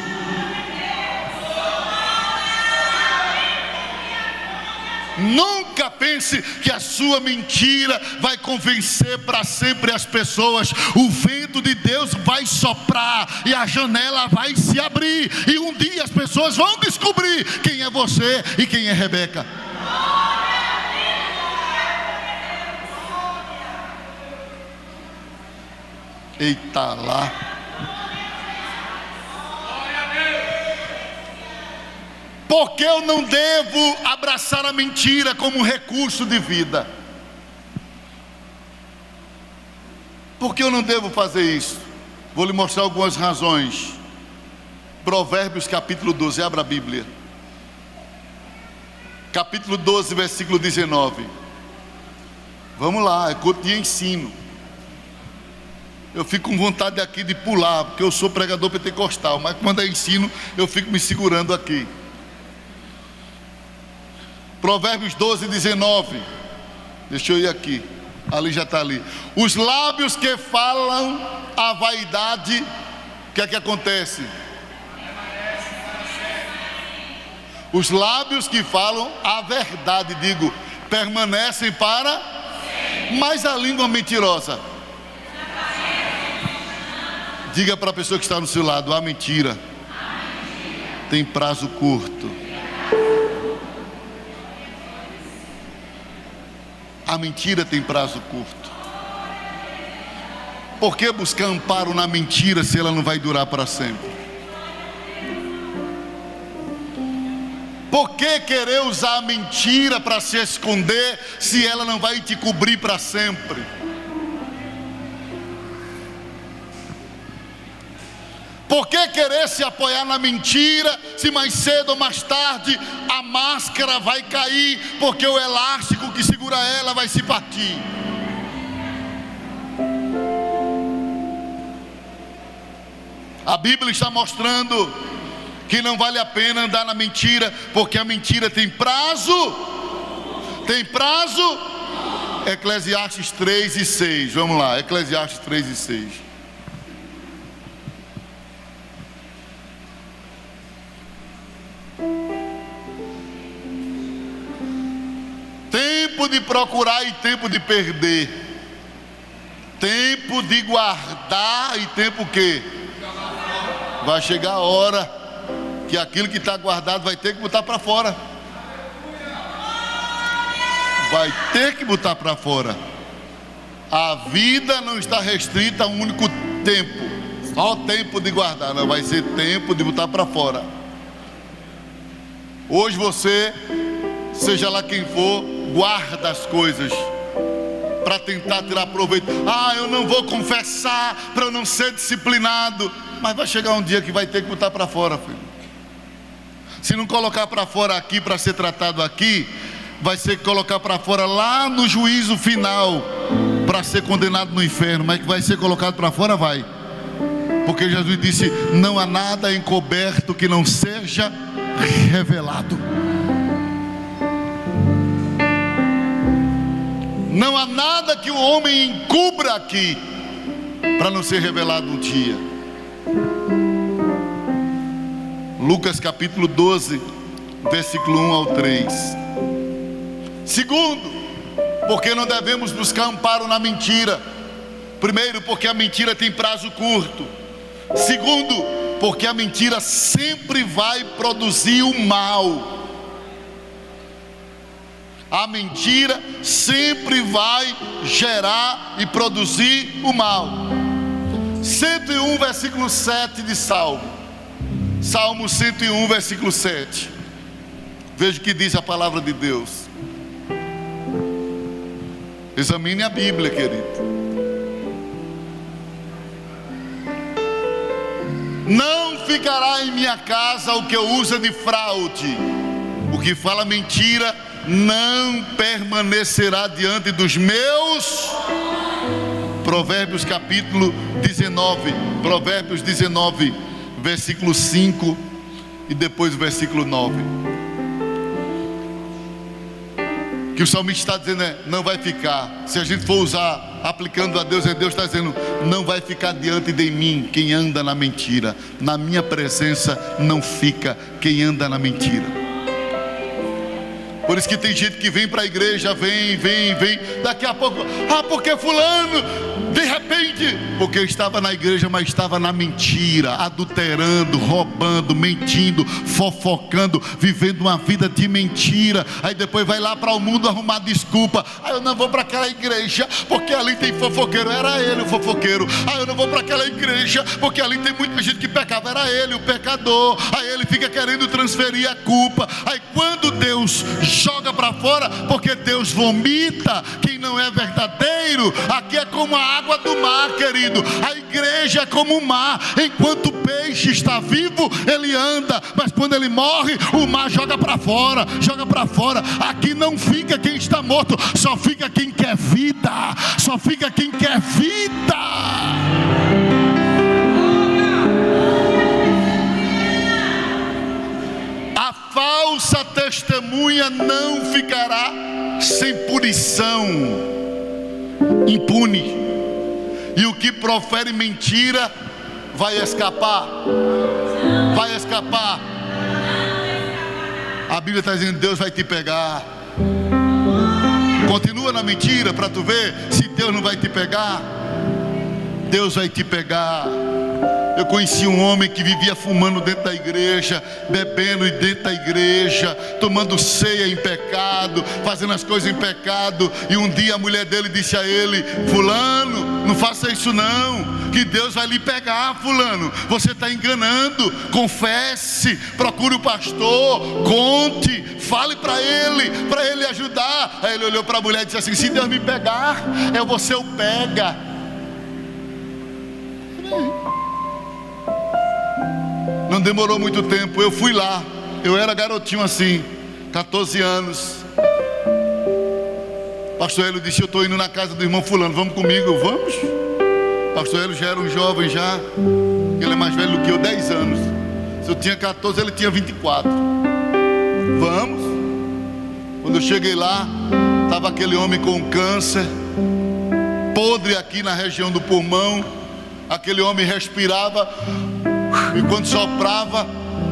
Speaker 1: Nunca pense que a sua mentira vai convencer para sempre as pessoas. O vento de Deus vai soprar e a janela vai se abrir, e um dia as pessoas vão descobrir quem é você e quem é Rebeca. Eita lá. Porque eu não devo abraçar a mentira como um recurso de vida? Por que eu não devo fazer isso? Vou lhe mostrar algumas razões. Provérbios capítulo 12, abra a Bíblia. Capítulo 12, versículo 19. Vamos lá, é culto de ensino. Eu fico com vontade aqui de pular, porque eu sou pregador pentecostal, mas quando é ensino, eu fico me segurando aqui. Provérbios 12, 19. Deixa eu ir aqui. Ali já está ali. Os lábios que falam a vaidade, o que é que acontece? Os lábios que falam a verdade, digo, permanecem para. Mas a língua mentirosa. Diga para a pessoa que está no seu lado: a mentira tem prazo curto. A mentira tem prazo curto. Por que buscar amparo na mentira se ela não vai durar para sempre? Por que querer usar a mentira para se esconder se ela não vai te cobrir para sempre? Por que querer se apoiar na mentira se mais cedo ou mais tarde a máscara vai cair, porque o elástico que segura ela vai se partir? A Bíblia está mostrando que não vale a pena andar na mentira, porque a mentira tem prazo. Tem prazo? Eclesiastes 3 e 6. Vamos lá, Eclesiastes 3 e 6. Tempo de procurar e tempo de perder. Tempo de guardar e tempo que vai chegar a hora que aquilo que está guardado vai ter que botar para fora. Vai ter que botar para fora. A vida não está restrita a um único tempo, só tempo de guardar, não, vai ser tempo de botar para fora. Hoje você, seja lá quem for, guarda as coisas para tentar tirar proveito. Eu não vou confessar para eu não ser disciplinado. Mas vai chegar um dia que vai ter que botar para fora, filho. Se não colocar para fora aqui para ser tratado aqui, vai ser que colocar para fora lá no juízo final para ser condenado no inferno. Mas que vai ser colocado para fora, vai. Porque Jesus disse: não há nada encoberto que não seja revelado. Não há nada que o homem encubra aqui para não ser revelado um dia. Lucas capítulo 12, versículo 1 ao 3. Segundo, porque não devemos buscar amparo na mentira. Primeiro, porque a mentira tem prazo curto. Segundo, porque a mentira sempre vai produzir o mal. A mentira sempre vai gerar e produzir o mal. 101, versículo 7 de Salmo. Salmo 101, versículo 7. Veja o que diz a palavra de Deus. Examine a Bíblia, querido. Não ficará em minha casa o que eu uso de fraude. O que fala mentira não permanecerá diante dos meus. Provérbios capítulo 19. Provérbios 19, versículo 5 e depois o versículo 9. Que o salmista está dizendo não vai ficar. Se a gente for usar aplicando a Deus, Deus está dizendo: não vai ficar diante de mim quem anda na mentira. Na minha presença não fica quem anda na mentira. Por isso que tem gente que vem para a igreja, vem, daqui a pouco, porque fulano, de repente, porque estava na igreja, mas estava na mentira, adulterando, roubando, mentindo, fofocando, vivendo uma vida de mentira. Aí depois vai lá para o mundo arrumar desculpa. Eu não vou para aquela igreja, porque ali tem fofoqueiro. Era ele o fofoqueiro. Eu não vou para aquela igreja, porque ali tem muita gente que pecava. Era ele o pecador. Aí ele fica querendo transferir a culpa. Aí quando Deus joga para fora, porque Deus vomita quem não é verdadeiro. Aqui é como a água do mar, querido. A igreja é como o mar. Enquanto o peixe está vivo, ele anda, mas quando ele morre, o mar joga para fora, joga para fora. Aqui não fica quem está morto, só fica quem quer vida, só fica quem quer vida. A falsa testemunha não ficará sem punição, impune. E o que profere mentira vai escapar. Vai escapar. A Bíblia está dizendo: Deus vai te pegar. Continua na mentira para tu ver se Deus não vai te pegar. Deus vai te pegar. Eu conheci um homem que vivia fumando dentro da igreja, bebendo dentro da igreja, tomando ceia em pecado, fazendo as coisas em pecado. E um dia a mulher dele disse a ele: fulano, não faça isso não, que Deus vai lhe pegar, fulano. Você está enganando. Confesse, procure o pastor, conte, fale para ele ajudar. Aí ele olhou para a mulher e disse assim: se Deus me pegar, você o pega. Não demorou muito tempo, eu fui lá. Eu era garotinho assim, 14 anos. Pastor Hélio disse: eu estou indo na casa do irmão fulano, vamos comigo? Eu: vamos. Pastor Hélio já era um jovem já. Ele é mais velho do que eu, 10 anos. Se eu tinha 14, ele tinha 24. Vamos. Quando eu cheguei lá, estava aquele homem com câncer, podre aqui na região do pulmão. Aquele homem respirava, e quando soprava,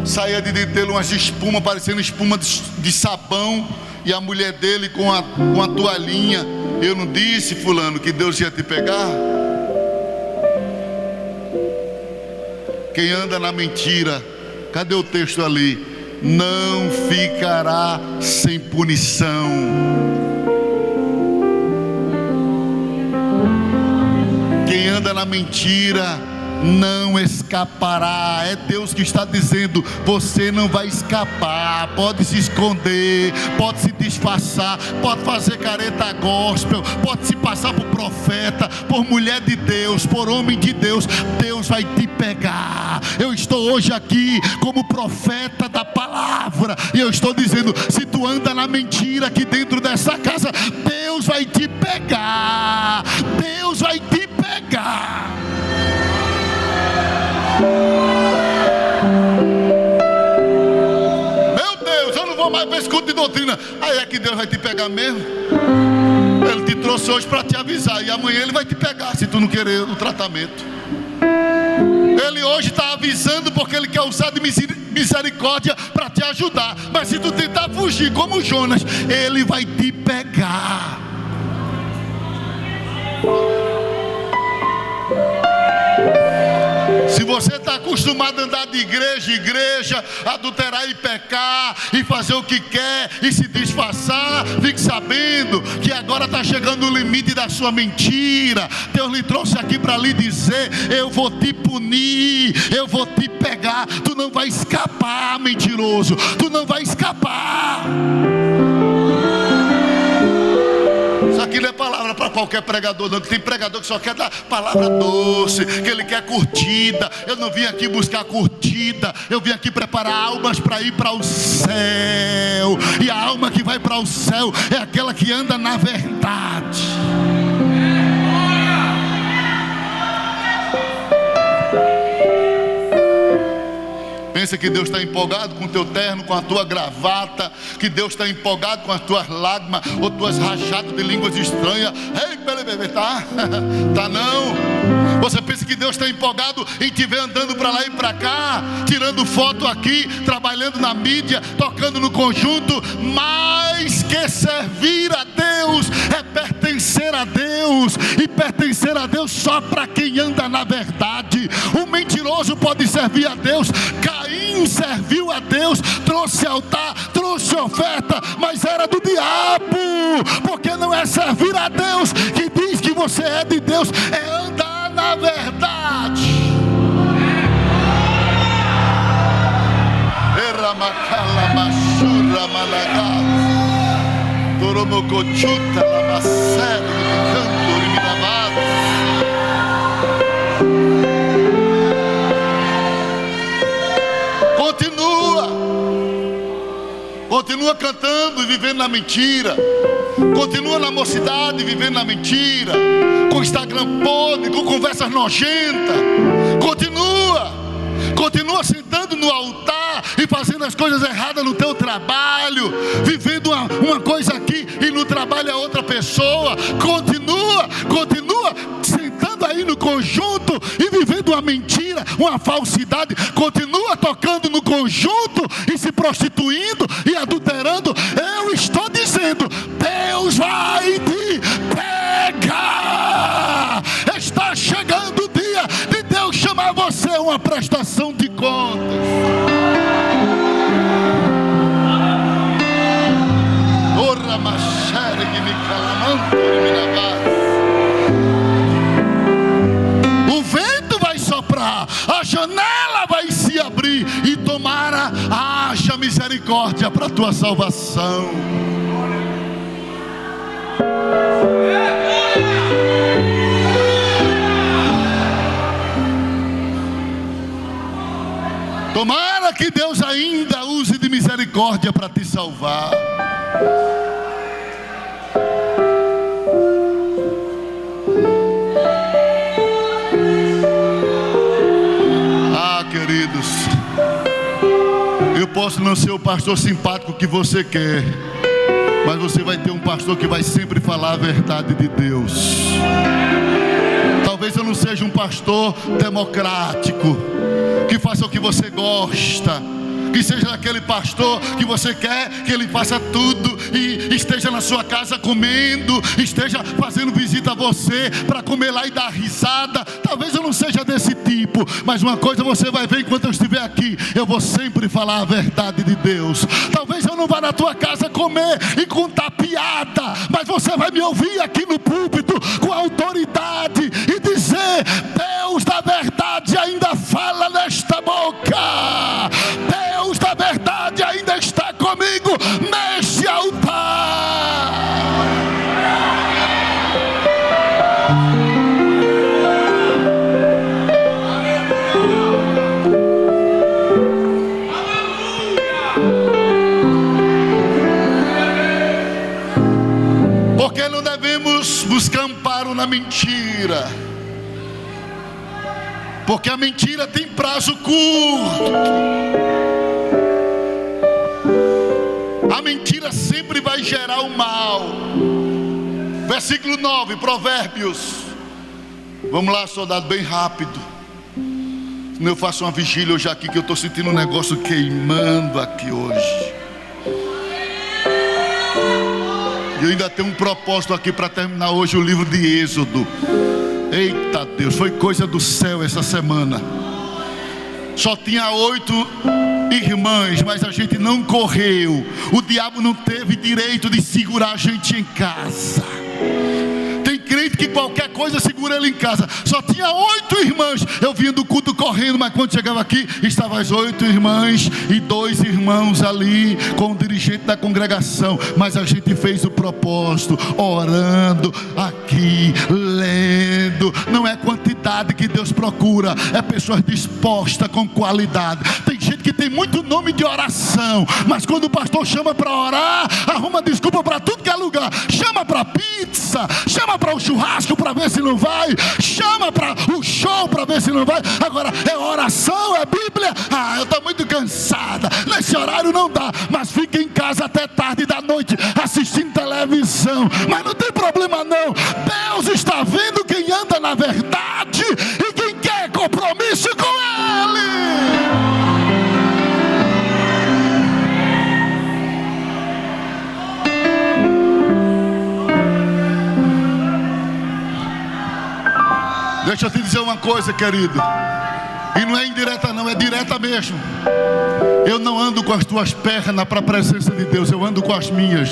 Speaker 1: saía de dentro dele umas espumas, parecendo espuma de sabão. E a mulher dele com a toalhinha. Eu não disse, fulano, que Deus ia te pegar? Quem anda na mentira, cadê o texto ali? Não ficará sem punição. Quem anda na mentira não escapará. É Deus que está dizendo: você não vai escapar. Pode se esconder, pode se disfarçar, pode fazer careta gospel, pode se passar por profeta, por mulher de Deus, por homem de Deus. Deus vai te pegar. Eu estou hoje aqui como profeta da palavra, e eu estou dizendo: se tu anda na mentira aqui dentro dessa casa, Deus vai te pegar. Deus vai te pegar. Meu Deus, eu não vou mais para esse culto de doutrina. Aí é que Deus vai te pegar mesmo. Ele te trouxe hoje para te avisar, e amanhã ele vai te pegar se tu não querer o tratamento. Ele hoje está avisando porque ele quer usar de misericórdia para te ajudar. Mas se tu tentar fugir como Jonas, ele vai te pegar. Se você está acostumado a andar de igreja em igreja, adulterar e pecar, e fazer o que quer, e se disfarçar, fique sabendo que agora está chegando o limite da sua mentira. Deus lhe trouxe aqui para lhe dizer: eu vou te punir, eu vou te pegar. Tu não vai escapar, mentiroso, tu não vai escapar. Isso aqui não é palavra para qualquer pregador não, que tem pregador que só quer dar palavra doce, que ele quer curtida. Eu não vim aqui buscar curtida, eu vim aqui preparar almas para ir para o céu. E a alma que vai para o céu é aquela que anda na verdade. Pensa que Deus está empolgado com o teu terno, com a tua gravata, que Deus está empolgado com as tuas lágrimas ou tuas rachadas de línguas estranhas. Ei, tá? Tá não. Você pensa que Deus está empolgado em te ver andando para lá e para cá, tirando foto aqui, trabalhando na mídia, tocando no conjunto, mas que servir a Deus é pertencer a Deus, e pertencer a Deus só para quem anda na verdade. O mentiroso pode servir a Deus. Caim serviu a Deus, trouxe altar, trouxe oferta, mas era do diabo, porque não é servir a Deus que diz que você é de Deus, é andar na verdade. Continua cantando e vivendo na mentira. Continua na mocidade vivendo na mentira, com Instagram podre, com conversas nojentas. Continua sentando no altar e fazendo as coisas erradas no teu trabalho, vivendo uma coisa aqui e no trabalho é outra pessoa. Continua sentando aí no conjunto e vivendo uma mentira, uma falsidade. Continua tocando no conjunto e se prostituindo e adulterando. Eu estou dizendo, Deus vai te pegar. Está chegando o dia de Deus chamar você a uma prestação de contas. O vento vai soprar, a janela vai se abrir, e tomara haja misericórdia para a tua salvação. Tomara que Deus ainda use de misericórdia para te salvar. Ah, queridos, eu posso não ser o pastor simpático que você quer, mas você vai ter um pastor que vai sempre falar a verdade de Deus. Talvez eu não seja um pastor democrático, que faça o que você gosta, que seja aquele pastor que você quer que ele faça tudo e esteja na sua casa comendo, esteja fazendo visita a você para comer lá e dar risada. Talvez eu não seja desse tipo, mas uma coisa você vai ver enquanto eu estiver aqui: eu vou sempre falar a verdade de Deus. Talvez eu não vá na tua casa comer e contar piada, mas você vai me ouvir aqui no púlpito com autoridade e dizer: Deus da verdade ainda fala nesta boca, Deus da verdade ainda está comigo neste altar. Porque não devemos buscar amparo na mentira, porque a mentira tem prazo curto. A mentira sempre vai gerar o mal. Versículo 9, Provérbios. Vamos lá, soldado, bem rápido. Senão eu faço uma vigília hoje aqui, que eu estou sentindo um negócio queimando aqui hoje. E eu ainda tenho um propósito aqui para terminar hoje o livro de Êxodo. Eita Deus, foi coisa do céu essa semana. Só tinha 8 irmãs, mas a gente não correu. O diabo não teve direito de segurar a gente em casa. Tem crente que qualquer coisa segura ele em casa. Só tinha 8 irmãs. Eu vinha do culto correndo, mas quando chegava aqui, estavam as 8 irmãs e 2 irmãos ali com o dirigente da congregação. Mas a gente fez o propósito, orando aqui, lendo. Não é quantidade que Deus procura, é pessoas dispostas com qualidade. Tem gente que tem muito nome de oração, mas quando o pastor chama para orar, arruma desculpa para tudo que é lugar. Chama para pizza, chama para o churrasco para ver se não vai, chama para o show para ver se não vai. Agora é oração, é Bíblia. Ah, eu estou muito cansada, nesse horário não dá. Mas fica em casa até tarde da noite assistindo televisão. Mas não tem problema não, Deus está vendo quem anda na verdade. com Ele. Deixa eu te dizer uma coisa, querido. E não é indireta não, é direta mesmo. Eu não ando com as tuas pernas para a presença de Deus, eu ando com as minhas.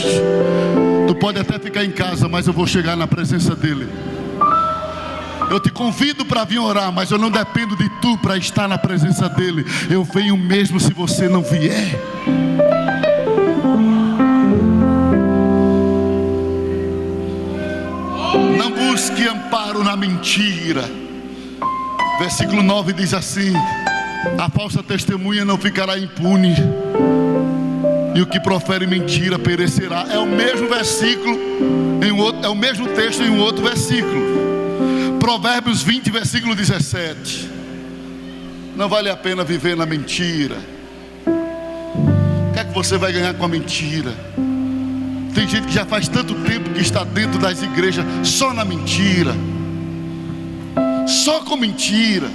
Speaker 1: Tu pode até ficar em casa, mas eu vou chegar na presença dEle. Eu te convido para vir orar, mas eu não dependo de tu para estar na presença dEle. Eu venho mesmo se você não vier. Não busque amparo na mentira. Versículo 9 diz assim: a falsa testemunha não ficará impune, e o que profere mentira perecerá. É o mesmo versículo é o mesmo texto em um outro versículo. Provérbios 20, versículo 17. Não vale a pena viver na mentira. O que é que você vai ganhar com a mentira? Tem gente que já faz tanto tempo que está dentro das igrejas só na mentira, só com mentira,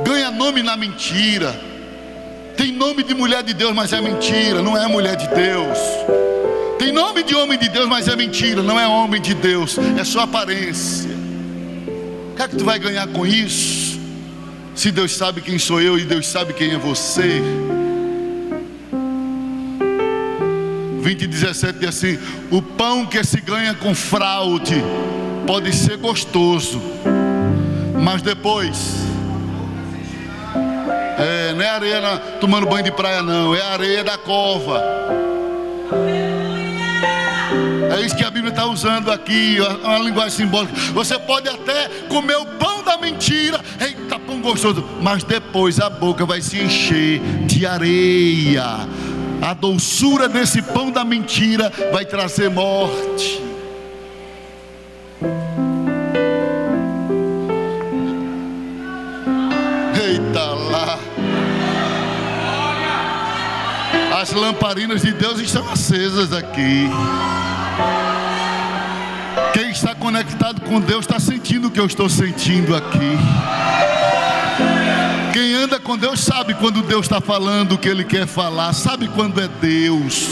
Speaker 1: ganha nome na mentira. Tem nome de mulher de Deus, mas é mentira, não é mulher de Deus. Tem nome de homem de Deus, mas é mentira, não é homem de Deus, é só aparência. O que é que tu vai ganhar com isso? Se Deus sabe quem sou eu e Deus sabe quem é você. 20:17 diz assim: o pão que se ganha com fraude pode ser gostoso, mas depois não é areia tomando banho de praia não, é areia da cova. É isso que a Bíblia está usando aqui, uma linguagem simbólica. Você pode até comer o pão da mentira, eita, pão gostoso, mas depois a boca vai se encher de areia. A doçura desse pão da mentira vai trazer morte. Eita lá. As lamparinas de Deus estão acesas aqui. Quem está conectado com Deus está sentindo o que eu estou sentindo aqui. Quem anda com Deus sabe quando Deus está falando o que Ele quer falar, sabe quando é Deus.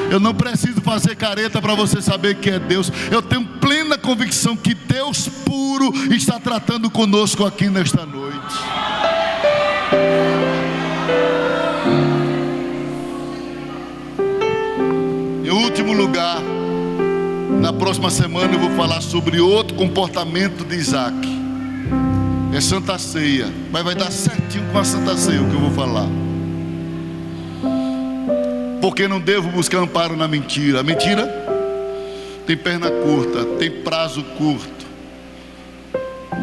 Speaker 1: Eu não preciso fazer careta para você saber que é Deus. Eu tenho plena convicção que Deus puro está tratando conosco aqui nesta noite. Em último lugar, na próxima semana eu vou falar sobre outro comportamento de Isaac. É Santa Ceia, mas vai dar certinho com a Santa Ceia o que eu vou falar. Porque não devo buscar amparo na mentira. A mentira tem perna curta, tem prazo curto.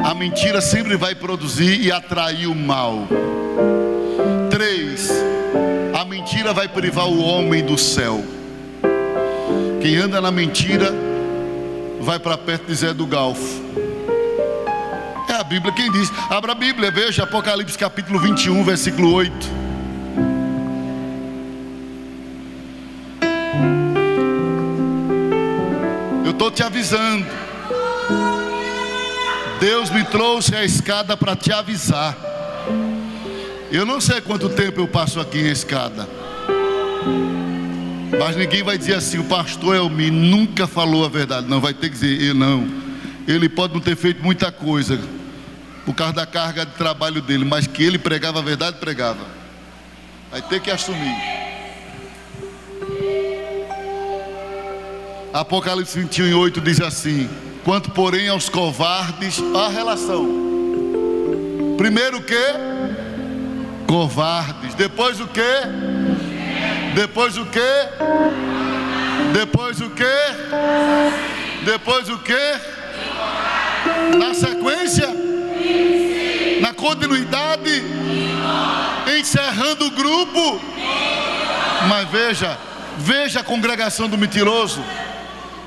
Speaker 1: A mentira sempre vai produzir e atrair o mal. 3. A mentira vai privar o homem do céu. Quem anda na mentira vai para perto de Zé do Galfo. É a Bíblia quem diz. Abra a Bíblia, veja Apocalipse capítulo 21, versículo 8. Eu estou te avisando. Deus me trouxe a escada para te avisar. Eu não sei quanto tempo eu passo aqui em escada, mas ninguém vai dizer assim: o pastor Elmi nunca falou a verdade. Não, vai ter que dizer: eu não. Ele pode não ter feito muita coisa por causa da carga de trabalho dele, mas que ele pregava a verdade, pregava. Vai ter que assumir. Apocalipse 21:8 diz assim: quanto porém aos covardes, a relação. Primeiro o que? Covardes. Depois o que? Depois o que? Depois o que? Depois o que? Na sequência? Na continuidade? Encerrando o grupo? Mas veja a congregação do mentiroso.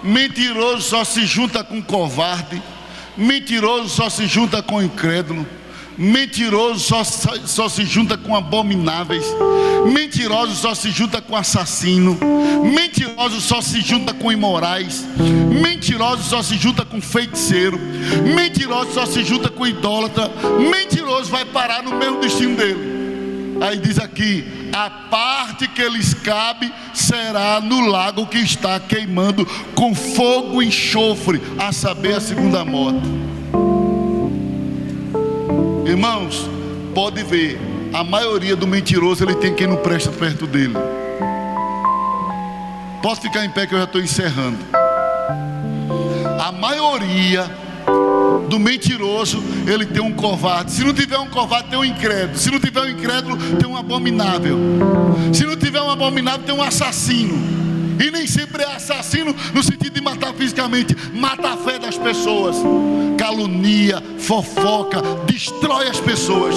Speaker 1: Mentiroso só se junta com covarde. Mentiroso só se junta com incrédulo. Mentiroso só se junta com abomináveis. Mentiroso só se junta com assassino. Mentiroso só se junta com imorais. Mentiroso só se junta com feiticeiro. Mentiroso só se junta com idólatra. Mentiroso vai parar no mesmo destino dele. Aí diz aqui: a parte que lhes cabe será no lago que está queimando com fogo e enxofre, a saber, a segunda morte. Irmãos, pode ver, a maioria do mentiroso, ele tem quem não presta perto dele. Posso ficar em pé que eu já estou encerrando. A maioria do mentiroso, ele tem um covarde. Se não tiver um covarde, tem um incrédulo. Se não tiver um incrédulo, tem um abominável. Se não tiver um abominável, tem um assassino. E nem sempre é assassino no sentido de matar fisicamente, mata a fé das pessoas, calunia, fofoca, destrói as pessoas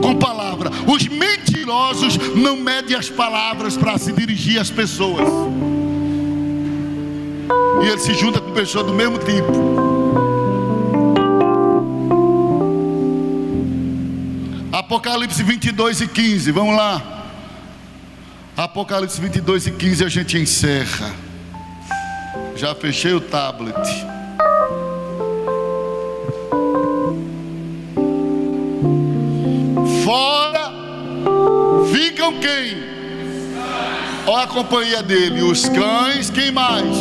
Speaker 1: com palavra. Os mentirosos não medem as palavras para se dirigir às pessoas, e ele se junta com pessoas do mesmo tipo. Apocalipse 22:15, vamos lá. Apocalipse 22:15, a gente encerra. Já fechei o tablet. Fora ficam quem? Olha a companhia dele. Os cães, quem mais?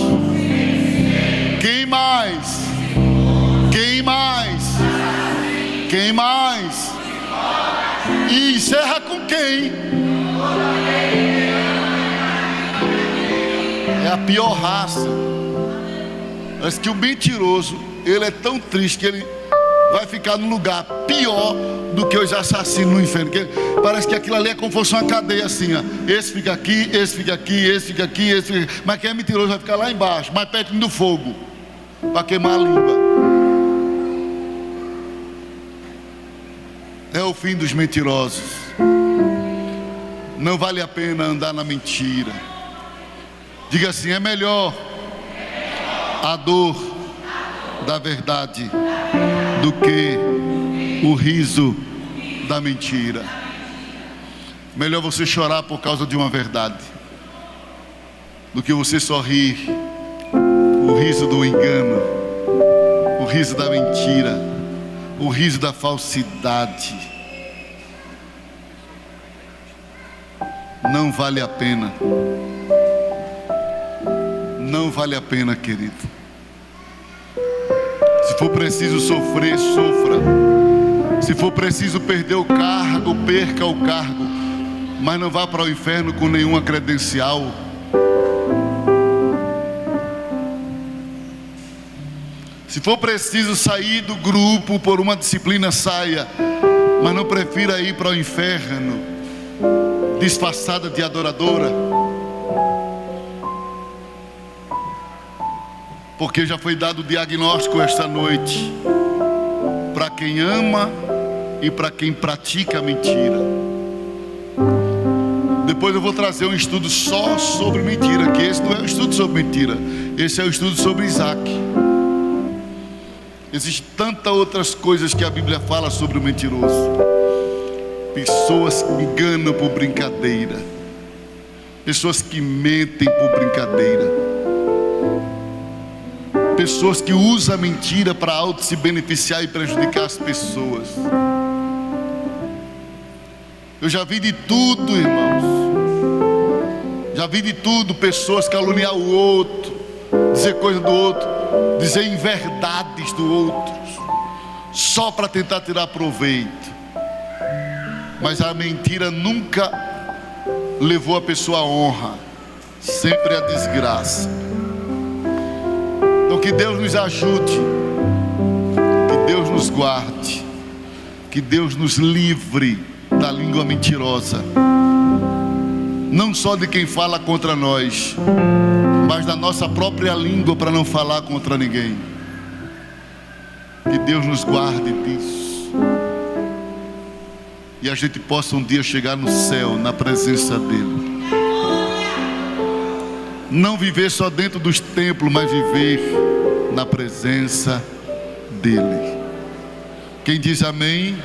Speaker 1: Quem mais? Quem mais? Quem mais? E encerra com quem? É a pior raça. Mas que o mentiroso, ele é tão triste que ele vai ficar num lugar pior do que os assassinos no inferno. Parece que aquilo ali é como se fosse uma cadeia assim, ó. Esse fica aqui, esse fica aqui, esse fica aqui, esse fica aqui. Mas quem é mentiroso vai ficar lá embaixo, mais perto do fogo, para queimar a língua. É o fim dos mentirosos. Não vale a pena andar na mentira. Diga assim: é melhor a dor da verdade do que o riso da mentira. Melhor você chorar por causa de uma verdade do que você só rir o riso do engano, o riso da mentira, o riso da falsidade. Não vale a pena. Não vale a pena, querido. Se for preciso sofrer, sofra. Se for preciso perder o cargo, perca o cargo. Mas não vá para o inferno com nenhuma credencial. Se for preciso sair do grupo por uma disciplina, saia. Mas não prefira ir para o inferno disfarçada de adoradora. Porque já foi dado o diagnóstico esta noite para quem ama e para quem pratica a mentira. Depois eu vou trazer um estudo só sobre mentira, que esse não é um estudo sobre mentira, esse é um estudo sobre Isaac. Existem tantas outras coisas que a Bíblia fala sobre o mentiroso. Pessoas que enganam por brincadeira, pessoas que mentem por brincadeira, pessoas que usam a mentira para auto se beneficiar e prejudicar as pessoas. Eu já vi de tudo, irmãos. Já vi de tudo. Pessoas caluniar o outro, dizer coisa do outro, dizer inverdades do outro, só para tentar tirar proveito. Mas a mentira nunca levou a pessoa à honra, sempre à desgraça. Então que Deus nos ajude, que Deus nos guarde, que Deus nos livre da língua mentirosa, não só de quem fala contra nós, mas da nossa própria língua, para não falar contra ninguém. Que Deus nos guarde disso, e a gente possa um dia chegar no céu, na presença dele. Não viver só dentro dos templos, mas viver na presença dele. Quem diz amém?